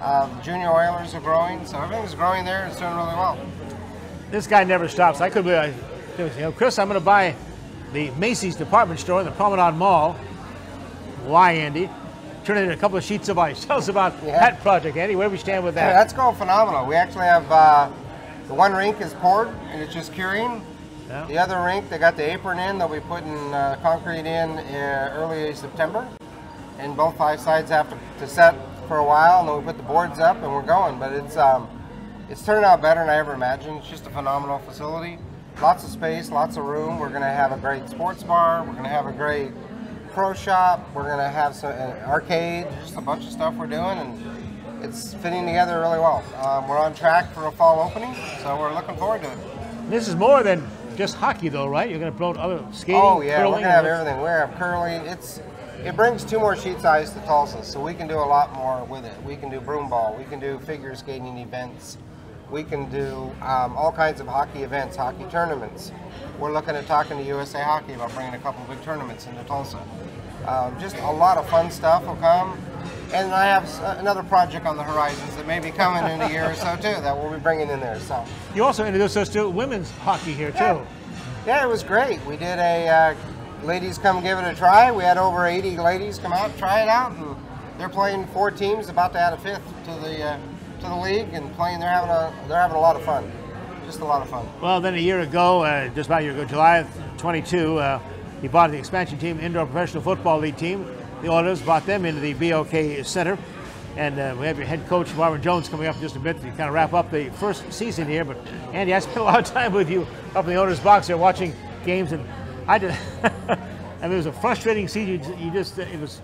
The junior Oilers are growing, so everything's growing there. It's doing really well. This guy never stops. I could believe, Chris, I'm going to buy the Macy's department store in the Promenade Mall. Why, Andy? Turn it into a couple of sheets of ice. Tell us about that project, Andy. Where do we stand with that? Yeah, that's going phenomenal. We actually have the one rink is poured, and it's just curing. Yeah. The other rink, they got the apron in. They'll be putting concrete in early September. And both 5 sides have to set for a while, and then we put the boards up, and we're going. But it's turning out better than I ever imagined. It's just a phenomenal facility. Lots of space, lots of room. We're going to have a great sports bar. We're going to have a great pro shop. We're going to have some arcade, just a bunch of stuff we're doing, and it's fitting together really well. We're on track for a fall opening, so we're looking forward to it. This is more than just hockey, though, right? You're going to promote other skating, oh yeah, curling, we're going to have everything. We have curling. It brings 2 more sheets of ice to Tulsa, so we can do a lot more with it. We can do broom ball. We can do figure skating events. We can do all kinds of hockey events, hockey tournaments. We're looking at talking to USA Hockey about bringing a couple of big tournaments into Tulsa. Just a lot of fun stuff will come. And I have another project on the horizons that may be coming in a year or so too that we'll be bringing in there. So you also introduced us to women's hockey here too. Yeah, it was great. We did a ladies come give it a try. We had over 80 ladies come out, try it out, and they're playing 4 teams, about to add a 5th to the league, and playing. They're having a lot of fun, just a lot of fun. Well, then a year ago, just about a year ago, July 22, he bought the expansion team, Indoor Professional Football League team. The Oilers bought them into the BOK Center. And we have your head coach, Marvin Jones, coming up in just a bit to kind of wrap up the first season here. But, Andy, I spent a lot of time with you up in the Oilers box there watching games. And I did, I mean, it was a frustrating season. It was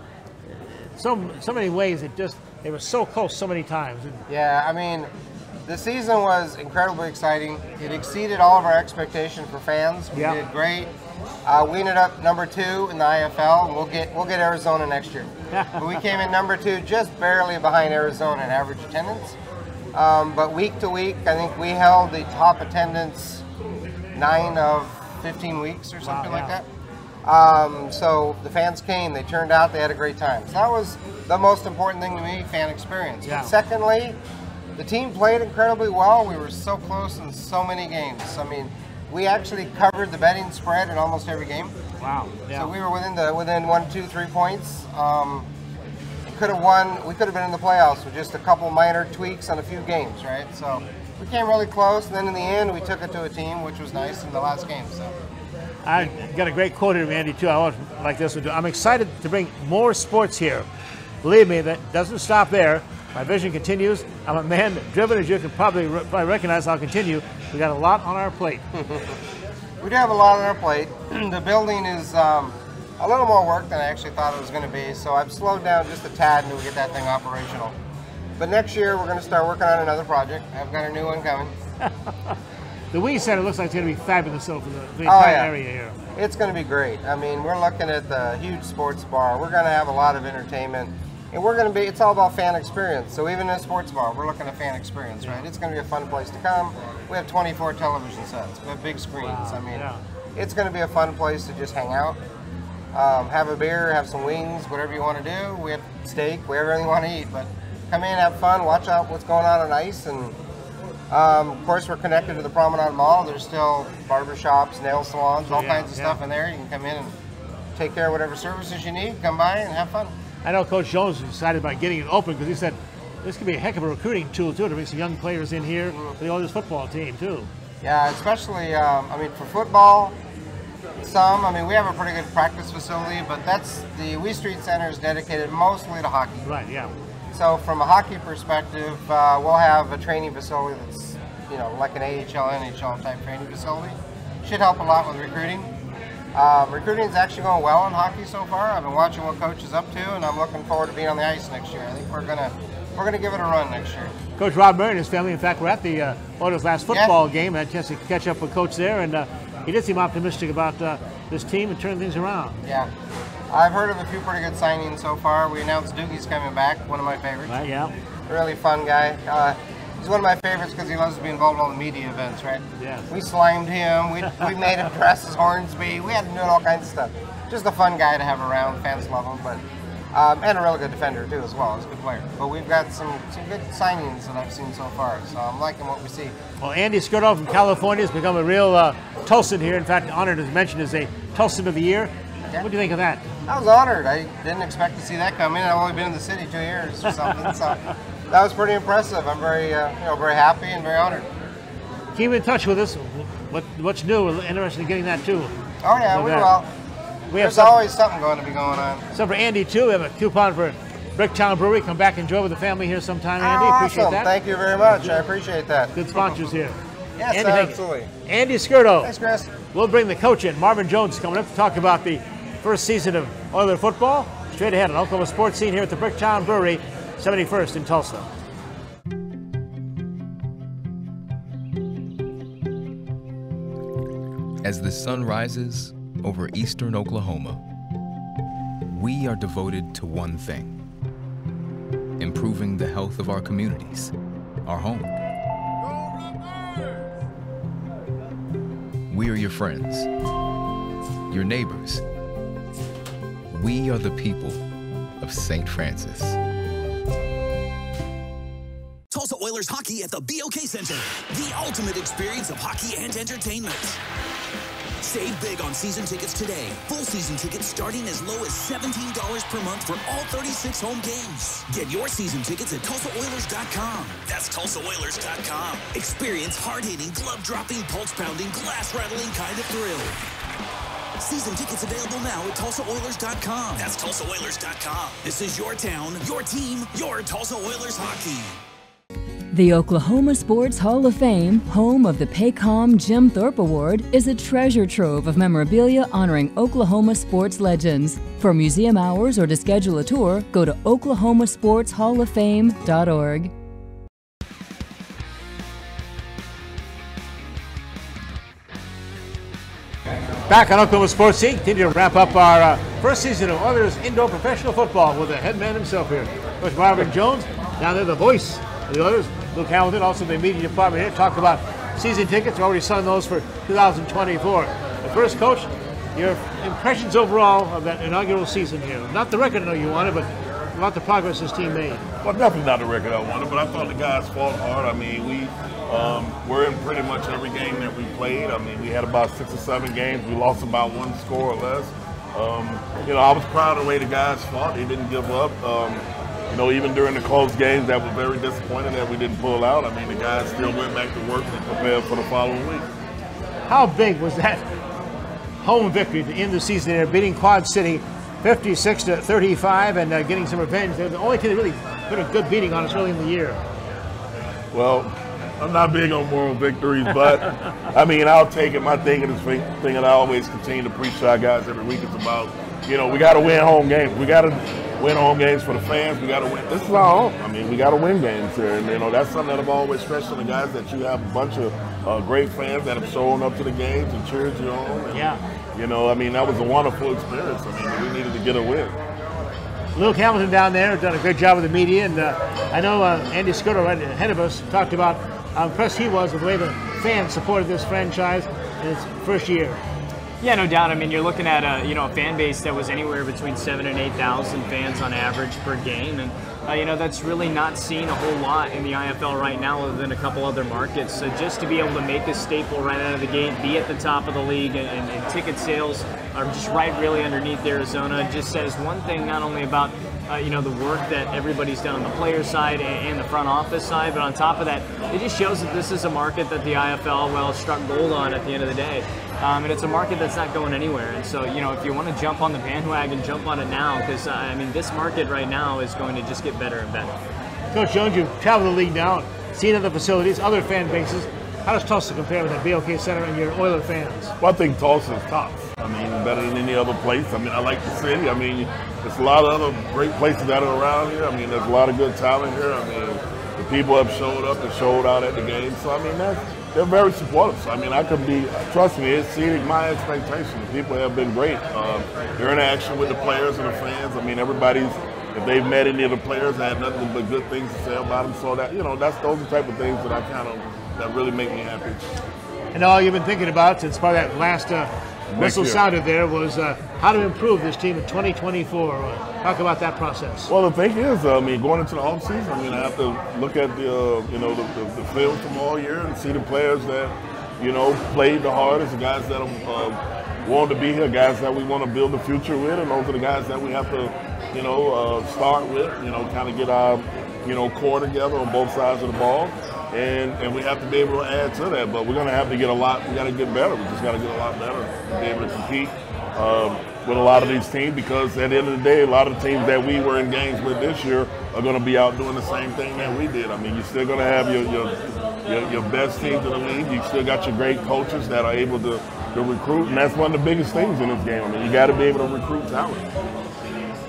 so many ways. They were so close so many times. Yeah, I mean, the season was incredibly exciting. It exceeded all of our expectations for fans. We did great. We ended up number 2 in the IFL. We'll get Arizona next year. But we came in number 2, just barely behind Arizona in average attendance. But week to week, I think we held the top attendance 9 of 15 weeks or something like that. So the fans came, they turned out, they had a great time. So that was the most important thing to me, fan experience. But secondly, the team played incredibly well. We were so close in so many games. I mean, we actually covered the betting spread in almost every game. Wow. Yeah. So we were within 1, 2, 3 points. Could have won. We could have been in the playoffs with just a couple minor tweaks on a few games, right? So we came really close, and then in the end, we took it to a team, which was nice in the last game. So I got a great quote here from Andy too. I always like this one. I'm excited to bring more sports here. Believe me, that doesn't stop there. My vision continues. I'm a man driven, as you can probably recognize. I'll continue. We got a lot on our plate. We do have a lot on our plate. The building is a little more work than I actually thought it was going to be, so I've slowed down just a tad until we get that thing operational. But next year, we're going to start working on another project. I've got a new one coming. The Wii Center looks like it's going to be fabulous for the entire area here. It's going to be great. I mean, we're looking at the huge sports bar. We're going to have a lot of entertainment. And it's all about fan experience. So even in a sports bar, we're looking at fan experience, right? It's going to be a fun place to come. We have 24 television sets. We have big screens. Wow. I mean, it's going to be a fun place to just hang out, have a beer, have some wings, whatever you want to do. We have steak, whatever you want to eat, but come in, have fun, watch out what's going on ice, and of course we're connected to the Promenade Mall. There's still barbershops, nail salons, all kinds of stuff in there. You can come in and take care of whatever services you need, come by and have fun. I know Coach Jones was excited about getting it open because he said this could be a heck of a recruiting tool too to bring some young players in here for the Oilers football team too. Yeah, especially, I mean, for football, I mean, we have a pretty good practice facility, but the Wee Street Center is dedicated mostly to hockey. Right, yeah. So from a hockey perspective, we'll have a training facility that's, you know, like an AHL, NHL type training facility. Should help a lot with recruiting. Recruiting is actually going well in hockey so far. I've been watching what Coach is up to, and I'm looking forward to being on the ice next year. I think we're gonna give it a run next year. Coach Rob Murray and his family, in fact, were at the Oilers' last football game. I had a chance to catch up with Coach there, and he did seem optimistic about this team and turning things around. Yeah, I've heard of a few pretty good signings so far. We announced Doogie's coming back, one of my favorites. Right, yeah. Really fun guy. He's one of my favorites because he loves to be involved in all the media events, right? Yeah. We slimed him. We made him dress as Hornsby. We had him doing all kinds of stuff. Just a fun guy to have around. Fans love him, but and a really good defender too as well. He's a good player. But we've got some good signings that I've seen so far, so I'm liking what we see. Well, Andy Scurto from California has become a real Tulsan here. In fact, honored as mentioned as a Tulsan of the Year. Yeah. What do you think of that? I was honored. I didn't expect to see that come in. I've only been in the city 2 years or something, so that was pretty impressive. I'm very, very happy and very honored. Keep in touch with us. What's new? We're interested in getting that too. Oh yeah, we will. There's always something going to be going on. So for Andy too, we have a coupon for Bricktown Brewery. Come back and enjoy with the family here sometime, Andy. Awesome. Appreciate that. Thank you very much. I appreciate that. Good sponsors here. Yes, Andy, absolutely. Andy Scurto. Thanks, Chris. We'll bring the coach in. Marvin Jones is coming up to talk about the first season of Oiler football. Straight ahead on Oklahoma Sports Scene here at the Bricktown Brewery, 71st in Tulsa. As the sun rises over eastern Oklahoma, we are devoted to one thing: improving the health of our communities, our home. We are your friends, your neighbors. We are the people of St. Francis. Tulsa Oilers hockey at the BOK Center. The ultimate experience of hockey and entertainment. Save big on season tickets today. Full season tickets starting as low as $17 per month for all 36 home games. Get your season tickets at TulsaOilers.com. That's TulsaOilers.com. Experience hard-hitting, glove-dropping, pulse-pounding, glass-rattling kind of thrill. Season tickets available now at TulsaOilers.com. That's TulsaOilers.com. This is your town, your team, your Tulsa Oilers hockey. The Oklahoma Sports Hall of Fame, home of the Paycom Jim Thorpe Award, is a treasure trove of memorabilia honoring Oklahoma sports legends. For museum hours or to schedule a tour, go to oklahomasportshalloffame.org. Back on Oklahoma Sports Scene, continue to wrap up our first season of Oilers indoor professional football with the head man himself here, Coach Marvin Jones. Down there, the voice of the Oilers, Luke Hamilton, also the media department here, talked about season tickets. We've already signed those for 2024. But first, Coach, your impressions overall of that inaugural season here. Not the record I know you wanted, but about the progress this team made. Well, definitely not the record I wanted, but I thought the guys fought hard. I mean, we were in pretty much every game that we played. I mean, we had about 6 or 7 games. We lost about 1 score or less. I was proud of the way the guys fought. They didn't give up. Even during the close games that were very disappointing that we didn't pull out. I mean, the guys still went back to work and prepared for the following week. How big was that home victory to end the season there, beating Quad City 56-35 and getting some revenge? They're the only team that really put a good beating on us early in the year. Well, I'm not big on moral victories, but I mean, I'll take it. My thing that I always continue to preach to our guys every week is about, we got to win home games. We got to win home games for the fans. We got to win. This is our home. I mean, we got to win games here. And, that's something that I've always stressed to the guys, that you have a bunch of great fans that have shown up to the games and cheered you on. And, that was a wonderful experience. I mean, we needed to get a win. Luke Hamilton down there has done a great job with the media. And I know Andy Scurto right ahead of us talked about how impressed he was with the way the fans supported this franchise in its first year. Yeah, no doubt. I mean, you're looking at a fan base that was anywhere between 7,000 and 8,000 fans on average per game, and that's really not seen a whole lot in the IFL right now, other than a couple other markets. So just to be able to make a staple right out of the gate, be at the top of the league, and ticket sales are just right really underneath Arizona, just says one thing not only about the work that everybody's done on the player side and the front office side, but on top of that, it just shows that this is a market that the IFL struck gold on at the end of the day. And it's a market that's not going anywhere. And so, if you want to jump on the bandwagon, jump on it now, because, this market right now is going to just get better and better. Coach Jones, you've traveled the league now, seen other facilities, other fan bases. How does Tulsa compare with the BOK Center and your Oiler fans? Well, I think Tulsa is top. Better than any other place. I like the city. There's a lot of other great places that are around here. There's a lot of good talent here. The people have showed up and showed out at the game. So, they're very supportive. So, trust me, it's exceeding my expectations. The people have been great. Their interaction with the players and the fans. If they've met any of the players, I had nothing but good things to say about them. So those are the type of things that really make me happy. And all you've been thinking about since part of that last whistle sounded there was how to improve this team in 2024. Talk about that process. Well, the thing is, going into the offseason, I have to look at the film from all year and see the players that, played the hardest, the guys that want to be here, guys that we want to build the future with, and those are the guys that we have to, start with, kind of get our, core together on both sides of the ball. And we have to be able to add to that, but we're going to have to get we got to get better. We just got to get a lot better to be able to compete with a lot of these teams, because at the end of the day, a lot of the teams that we were in games with this year are going to be out doing the same thing that we did. You're still going to have your best teams in the league. You still got your great coaches that are able to recruit, and that's one of the biggest things in this game. You got to be able to recruit talent.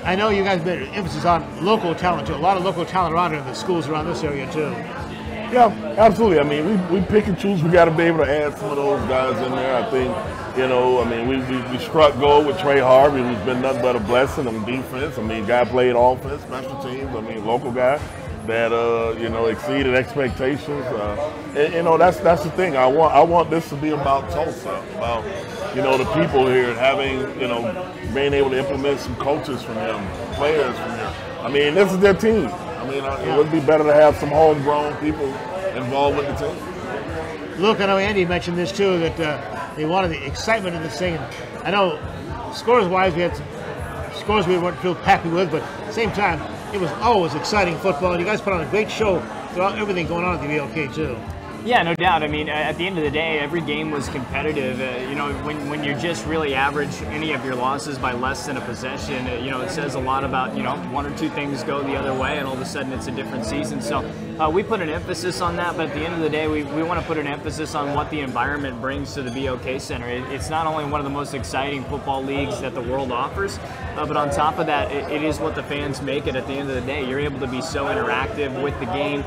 I know you guys made an emphasis on local talent too. A lot of local talent around here in the schools around this area too. Yeah, absolutely. We pick and choose. We got to be able to add some of those guys in there. I think, we struck gold with Trey Harvey, who's been nothing but a blessing on defense. Guy played offense, special teams. Local guy that exceeded expectations. That's the thing. I want this to be about Tulsa, about the people here, having being able to implement some coaches from them, players from here. This is their team. It would be better to have some homegrown people involved with the team. Look, I know Andy mentioned this too, that they wanted the excitement of this thing. I know scores-wise, we had some scores we weren't real happy with, but at the same time, it was always exciting football. And you guys put on a great show throughout everything going on at the BLK too. Yeah, no doubt. At the end of the day, every game was competitive. When you're just really average any of your losses by less than a possession, it says a lot about, one or two things go the other way and all of a sudden it's a different season. So we put an emphasis on that, but at the end of the day, we want to put an emphasis on what the environment brings to the BOK Center. It's not only one of the most exciting football leagues that the world offers, but on top of that, it is what the fans make it at the end of the day. You're able to be so interactive with the game,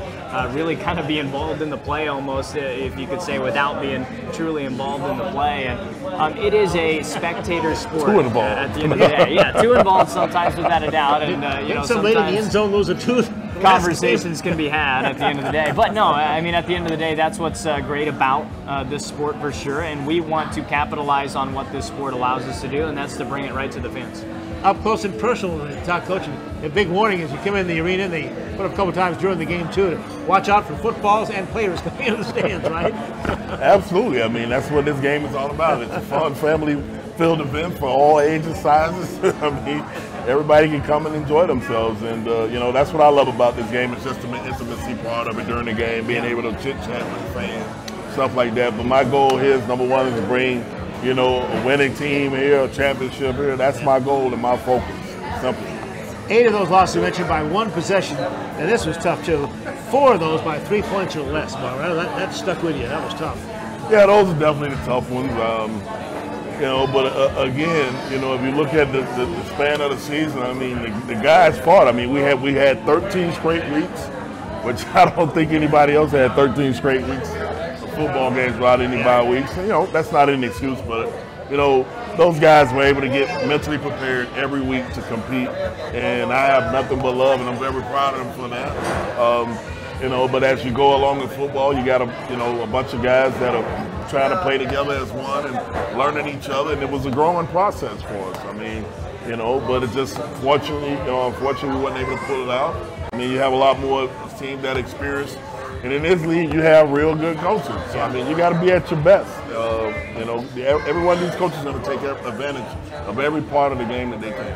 really kind of be involved in the play almost, if you could say, without being truly involved in the play. And it is a spectator sport. Too involved. At the end of the day. Yeah, too involved sometimes without a doubt. And some lady in the end zone lose a tooth. Conversations can be had at the end of the day. But no, at the end of the day, that's what's great about this sport for sure. And we want to capitalize on what this sport allows us to do, and that's to bring it right to the fans. Up close and personal when they talk coaching. The big warning is you come in the arena, and they put up a couple times during the game too, to watch out for footballs and players coming in the stands, right? Absolutely. That's what this game is all about. It's a fun, family-filled event for all ages, sizes. Everybody can come and enjoy themselves, and that's what I love about this game. It's just the intimacy part of it during the game, being able to chit-chat with fans, stuff like that. But my goal here is, number one, is to bring a winning team here, a championship here. That's my goal and my focus. Simple. 8 of those losses were mentioned by one possession, and this was tough too. 4 of those by 3 points or less, Marvin. That stuck with you. That was tough. Yeah, those are definitely the tough ones. But again, if you look at the span of the season, the guys fought. We had 13 straight weeks, which I don't think anybody else had 13 straight weeks of football games without any bye weeks. That's not an excuse, but those guys were able to get mentally prepared every week to compete, and I have nothing but love, and I'm very proud of them for that. But as you go along in football, you got a bunch of guys that are trying to play together as one and learning each other, and it was a growing process for us. I mean, you know, but it just unfortunately we wasn't able to pull it out. I mean, you have a lot more team that experience, and in this league you have real good coaches. So, I mean, you got to be at your best. You know, every one of these coaches is going to take advantage of every part of the game that they can.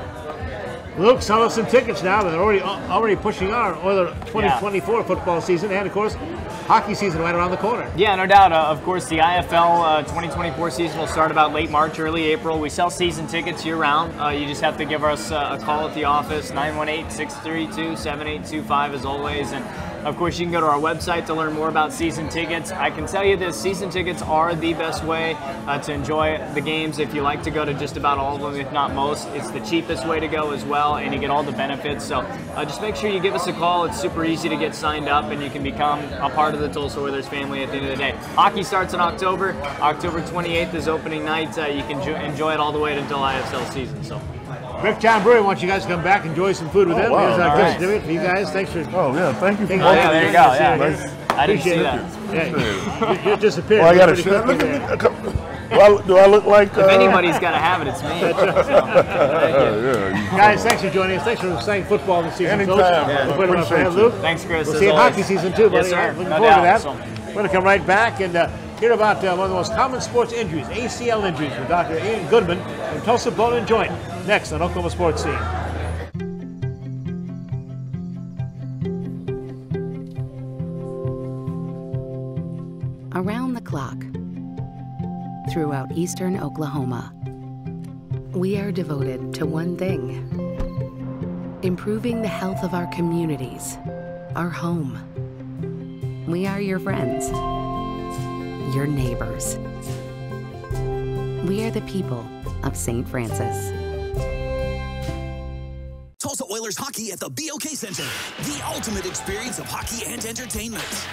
Luke, sell us some tickets now. They're already pushing our Oiler 2024 football season, and of course, hockey season right around the corner. Yeah, no doubt. Of course, the IFL 2024 season will start about late March, early April. We sell season tickets year-round. You just have to give us a call at the office, 918-632-7825 as always. And of course, you can go to our website to learn more about season tickets. I can tell you this, season tickets are the best way to enjoy the games. If you like to go to just about all of them, if not most, it's the cheapest way to go as well, and you get all the benefits. So just make sure you give us a call. It's super easy to get signed up, and you can become a part of the Tulsa Oilers family at the end of the day. Hockey starts in October. October 28th is opening night. You can enjoy it all the way until IFL season. So. Bricktown Brewery wants you guys to come back and enjoy some food with them. Wow. Here's our gift certificate for you guys. Thanks for. Oh yeah, thank you. There you go. Yeah, I didn't see that. Yeah, you disappeared. Well, I got to share. Look at me. Do I look like? If anybody's got to have it, it's me. Guys, thanks for joining us. Thanks for playing football this season. Anytime. Appreciate Luke. Thanks, Chris. We'll see you in hockey season too, buddy. Yes, sir. Looking No forward doubt. to that. So. We're going to come right back and hear about one of the most common sports injuries, ACL injuries, with Dr. Ian Goodman from Tulsa Bone and Joint. Next on Oklahoma Sports Scene. Around the clock, throughout eastern Oklahoma, we are devoted to one thing: improving the health of our communities, our home. We are your friends, your neighbors. We are the people of St. Francis. Tulsa Oilers hockey at the BOK Center. The ultimate experience of hockey and entertainment.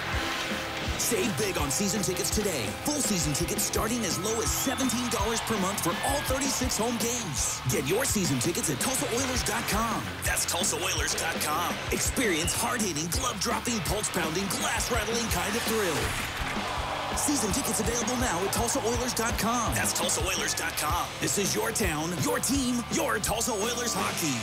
Save big on season tickets today. Full season tickets starting as low as $17 per month for all 36 home games. Get your season tickets at TulsaOilers.com. That's TulsaOilers.com. Experience hard-hitting, glove-dropping, pulse-pounding, glass-rattling kind of thrill. Season tickets available now at TulsaOilers.com. That's TulsaOilers.com. This is your town, your team, your Tulsa Oilers hockey.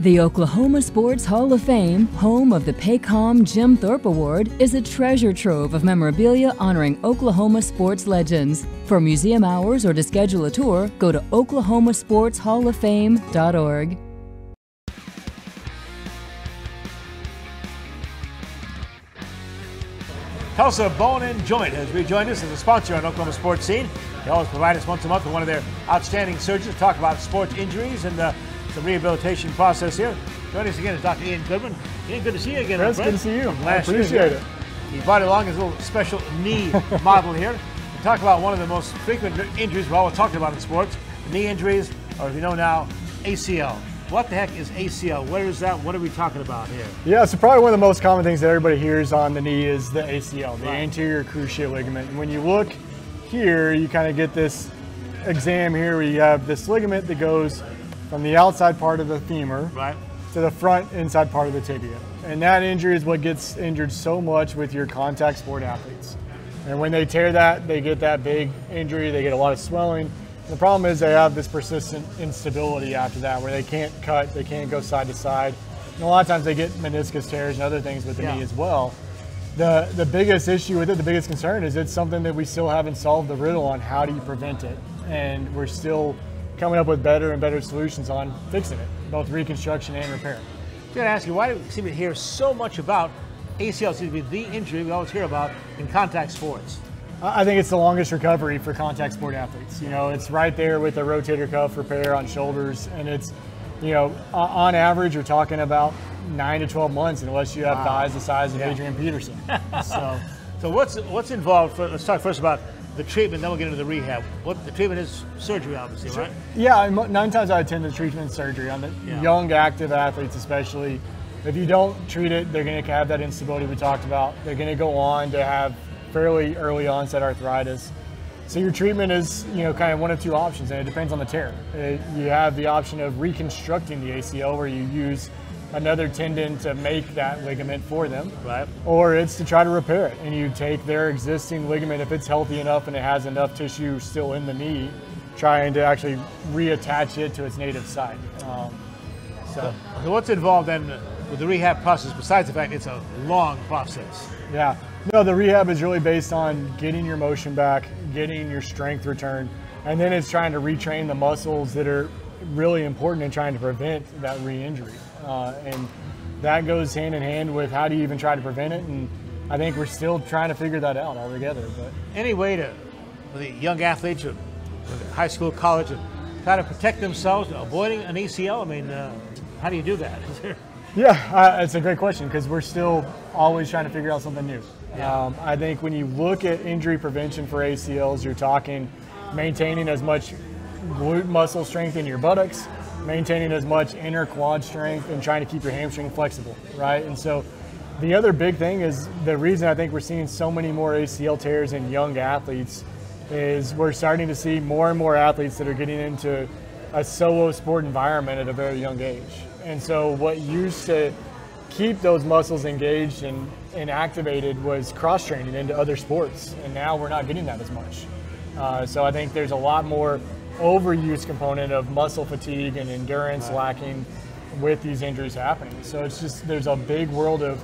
The Oklahoma Sports Hall of Fame, home of the Paycom Jim Thorpe Award, is a treasure trove of memorabilia honoring Oklahoma sports legends. For museum hours or to schedule a tour, go to oklahomasportshalloffame.org. Tulsa Bone and Joint has rejoined us as a sponsor on Oklahoma Sports Scene. They always provide us once a month with one of their outstanding surgeons to talk about sports injuries and the rehabilitation process here. Joining us again is Dr. Ian Goodman. Ian, good to see you again. Chris, good to see you. I Last appreciate year, it. He brought along his little special knee model here to talk about one of the most frequent injuries we're always talking about in sports, knee injuries, or as we know now, ACL. What the heck is ACL? What is that? What are we talking about here? Yeah, so probably one of the most common things that everybody hears on the knee is the ACL, the anterior cruciate ligament. And when you look here, you kind of get this exam here where you have this ligament that goes from the outside part of the femur to the front inside part of the tibia. And that injury is what gets injured so much with your contact sport athletes. And when they tear that, they get that big injury, they get a lot of swelling. The problem is they have this persistent instability after that where they can't cut, they can't go side to side. And a lot of times they get meniscus tears and other things with the knee as well. The biggest issue with it, the biggest concern is it's something that we still haven't solved the riddle on how do you prevent it. And we're still coming up with better and better solutions on fixing it, both reconstruction and repair. I'm going to ask you, why do we seem to hear so much about ACL? Seems to be the injury we always hear about in contact sports. I think it's the longest recovery for contact sport athletes. You know, it's right there with the rotator cuff repair on shoulders, and it's, you know, on average, you're talking about 9 to 12 months unless you have thighs the size of Adrian Peterson. So what's involved? Let's talk first about the treatment, then we'll get into the rehab. What the treatment is surgery, obviously, right? Yeah, 9 times out of 10, the treatment is surgery on the young, active athletes, especially. If you don't treat it, they're going to have that instability we talked about. They're going to go on to have fairly early onset arthritis. So your treatment is, you know, kind of one of two options, and it depends on the tear. You have the option of reconstructing the ACL, where you use another tendon to make that ligament for them, right? Or it's to try to repair it, and you take their existing ligament, if it's healthy enough and it has enough tissue still in the knee, trying to actually reattach it to its native site. So what's involved then with the rehab process, besides the fact it's a long process? Yeah, no, the rehab is really based on getting your motion back, getting your strength returned, and then it's trying to retrain the muscles that are really important in trying to prevent that re-injury. And that goes hand in hand with how do you even try to prevent it, and I think we're still trying to figure that out altogether. But any way to, for the young athletes, or high school, college, to try to protect themselves, avoiding an ACL? I mean, how do you do that? Yeah, it's a great question because we're still always trying to figure out something new. Yeah. I think when you look at injury prevention for ACLs, you're talking maintaining as much glute muscle strength in your buttocks, maintaining as much inner quad strength, and trying to keep your hamstring flexible, right? And so the other big thing is the reason I think we're seeing so many more ACL tears in young athletes is we're starting to see more and more athletes that are getting into a solo sport environment at a very young age. And so what used to keep those muscles engaged and activated was cross-training into other sports, and now we're not getting that as much. So I think there's a lot more overuse component of muscle fatigue and endurance lacking with these injuries happening. So it's just, there's a big world of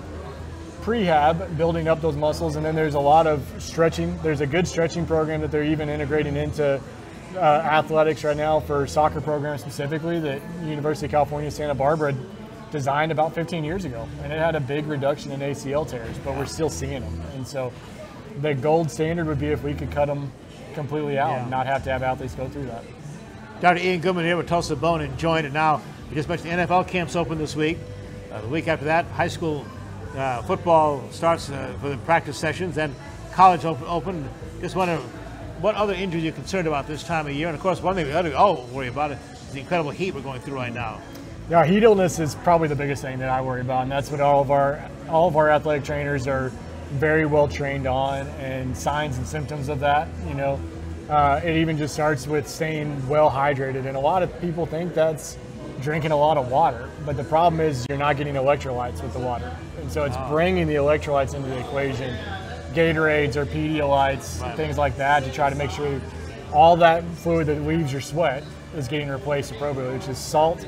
prehab, building up those muscles, and then there's a lot of stretching. There's a good stretching program that they're even integrating into athletics right now for soccer programs specifically that University of California, Santa Barbara designed about 15 years ago, and it had a big reduction in ACL tears, but we're still seeing them. And so the gold standard would be if we could cut them completely out and not have to have athletes go through that. Dr. Ian Goodman here with Tulsa Bone and Joint, and now we just mentioned the NFL camps open this week. The week after that, high school football starts for the practice sessions, then college open. Just wonder what other injuries you're concerned about this time of year, and of course one thing we ought to all worry about is the incredible heat we're going through right now. Yeah, heat illness is probably the biggest thing that I worry about, and that's what all of our athletic trainers are very well trained on, and signs and symptoms of that. You know, it even just starts with staying well hydrated, and a lot of people think that's drinking a lot of water, but the problem is you're not getting electrolytes with the water, and so it's bringing the electrolytes into the equation. Gatorades or Pedialytes, things like that, to try to make sure all that fluid that leaves your sweat is getting replaced appropriately, which is salt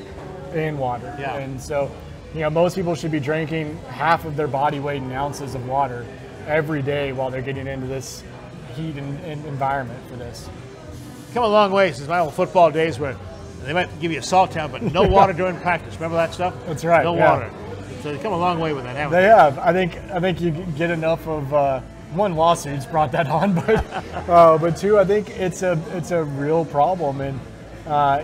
and water. Yeah. And so, you know, most people should be drinking half of their body weight in ounces of water every day while they're getting into this heat and environment for this. Come a long way since my old football days where they might give you a salt town, but no water during practice. Remember that stuff? That's right. No water. So they've come a long way with that, haven't they? They have. I think you get enough of one, lawsuits brought that on, but two, I think it's a real problem, and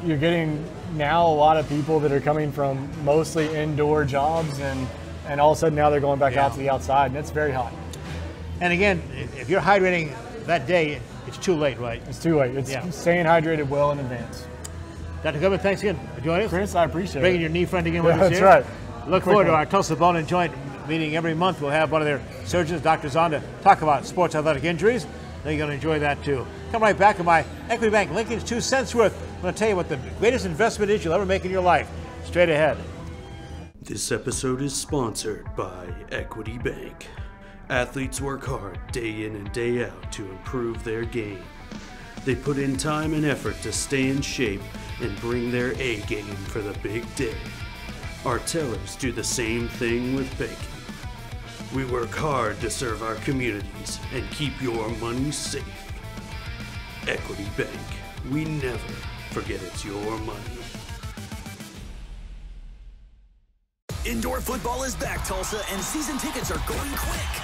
you're getting now a lot of people that are coming from mostly indoor jobs, and all of a sudden now they're going back out to the outside, and it's very hot. And again, if you're hydrating that day, it's too late, right? It's too late. It's staying hydrated well in advance. Dr. Goodman, thanks again for joining us. Chris, I appreciate Bringing your knee friend again with us here. That's right. Look forward to our Tulsa Bone and Joint meeting every month. We'll have one of their surgeons, doctors, on to talk about sports athletic injuries. I think you're going to enjoy that too. Come right back to my Equity Bank Lincoln's 2 cents worth. I'm going to tell you what the greatest investment is you'll ever make in your life. Straight ahead. This episode is sponsored by Equity Bank. Athletes work hard day in and day out to improve their game. They put in time and effort to stay in shape and bring their A game for the big day. Our tellers do the same thing with banking. We work hard to serve our communities and keep your money safe. Equity Bank. We never forget it's your money. Indoor football is back, Tulsa, and season tickets are going quick.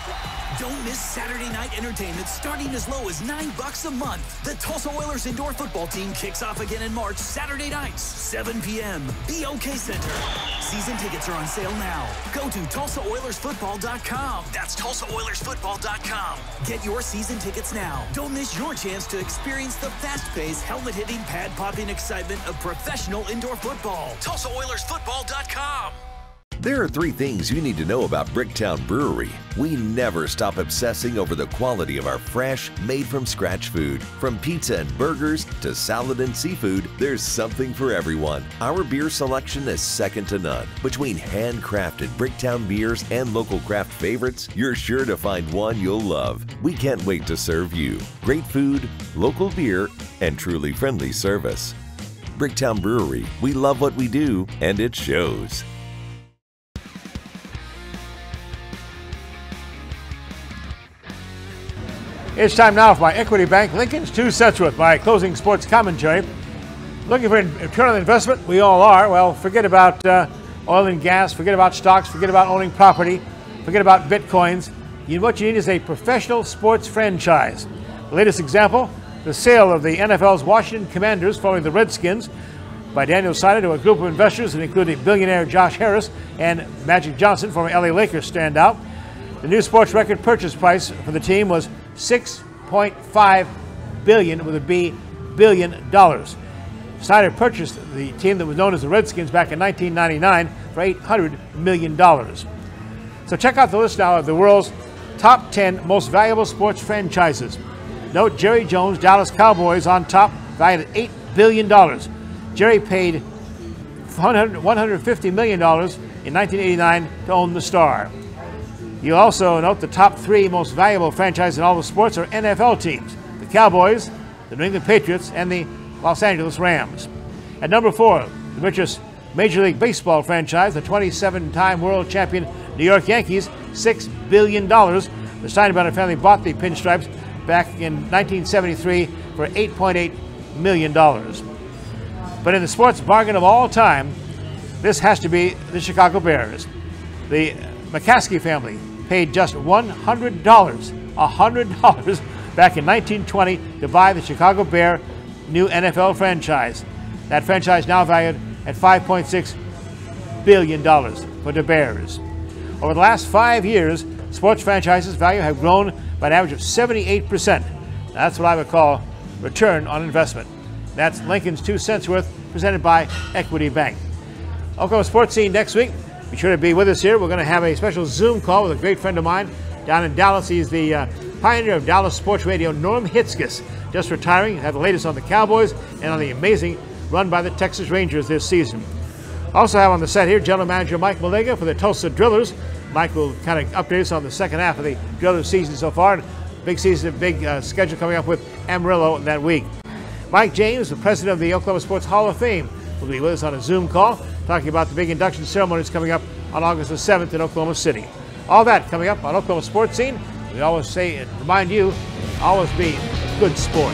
Don't miss Saturday night entertainment starting as low as $9 a month. The Tulsa Oilers indoor football team kicks off again in March, Saturday nights, 7 p.m. BOK Center. Season tickets are on sale now. Go to TulsaOilersFootball.com. That's TulsaOilersFootball.com. Get your season tickets now. Don't miss your chance to experience the fast-paced, helmet-hitting, pad-popping excitement of professional indoor football. TulsaOilersFootball.com. There are 3 things you need to know about Bricktown Brewery. We never stop obsessing over the quality of our fresh, made-from-scratch food. From pizza and burgers to salad and seafood, there's something for everyone. Our beer selection is second to none. Between handcrafted Bricktown beers and local craft favorites, you're sure to find one you'll love. We can't wait to serve you. Great food, local beer, and truly friendly service. Bricktown Brewery, we love what we do, and it shows. It's time now for my Equity Bank Lincoln's 2 cents worth, my closing sports commentary. Looking for a return on investment? We all are. Well, forget about oil and gas, forget about stocks, forget about owning property, forget about bitcoins. What you need is a professional sports franchise. The latest example, the sale of the NFL's Washington Commanders following the Redskins by Daniel Snyder to a group of investors that included billionaire Josh Harris and Magic Johnson, former LA Lakers standout. The new sports record purchase price for the team was $6.5 billion with a B billion dollars. Snyder purchased the team that was known as the Redskins back in 1999 for $800 million. So check out the list now of the world's top 10 most valuable sports franchises. Note Jerry Jones, Dallas Cowboys on top, valued at $8 billion. Jerry paid $150 million in 1989 to own the Star. You also note the top 3 most valuable franchises in all the sports are NFL teams: the Cowboys, the New England Patriots, and the Los Angeles Rams. At number 4, the richest Major League Baseball franchise, the 27-time world champion New York Yankees, $6 billion. The Steinbrenner family bought the Pinstripes back in 1973 for $8.8 million. But in the sports bargain of all time, this has to be the Chicago Bears. The McCaskey family paid just $100 back in 1920 to buy the Chicago Bear new NFL franchise. That franchise now valued at $5.6 billion for the Bears. Over the last 5 years, sports franchises' value have grown by an average of 78%. That's what I would call return on investment. That's Lincoln's 2 cents worth, presented by Equity Bank. Oklahoma Sports Scene next week. Be sure to be with us here. We're going to have a special Zoom call with a great friend of mine down in Dallas. He's the pioneer of Dallas sports radio, Norm Hitzges, just retiring. Have the latest on the Cowboys and on the amazing run by the Texas Rangers this season. Also have on the set here General Manager Mike Malega for the Tulsa Drillers. Mike will kind of update us on the second half of the Drillers season so far. Big season, big schedule coming up with Amarillo that week. Mike James, the president of the Oklahoma Sports Hall of Fame, will be with us on a Zoom call, talking about the big induction ceremonies coming up on August the 7th in Oklahoma City. All that coming up on Oklahoma Sports Scene. We always say and remind you, always be a good sport.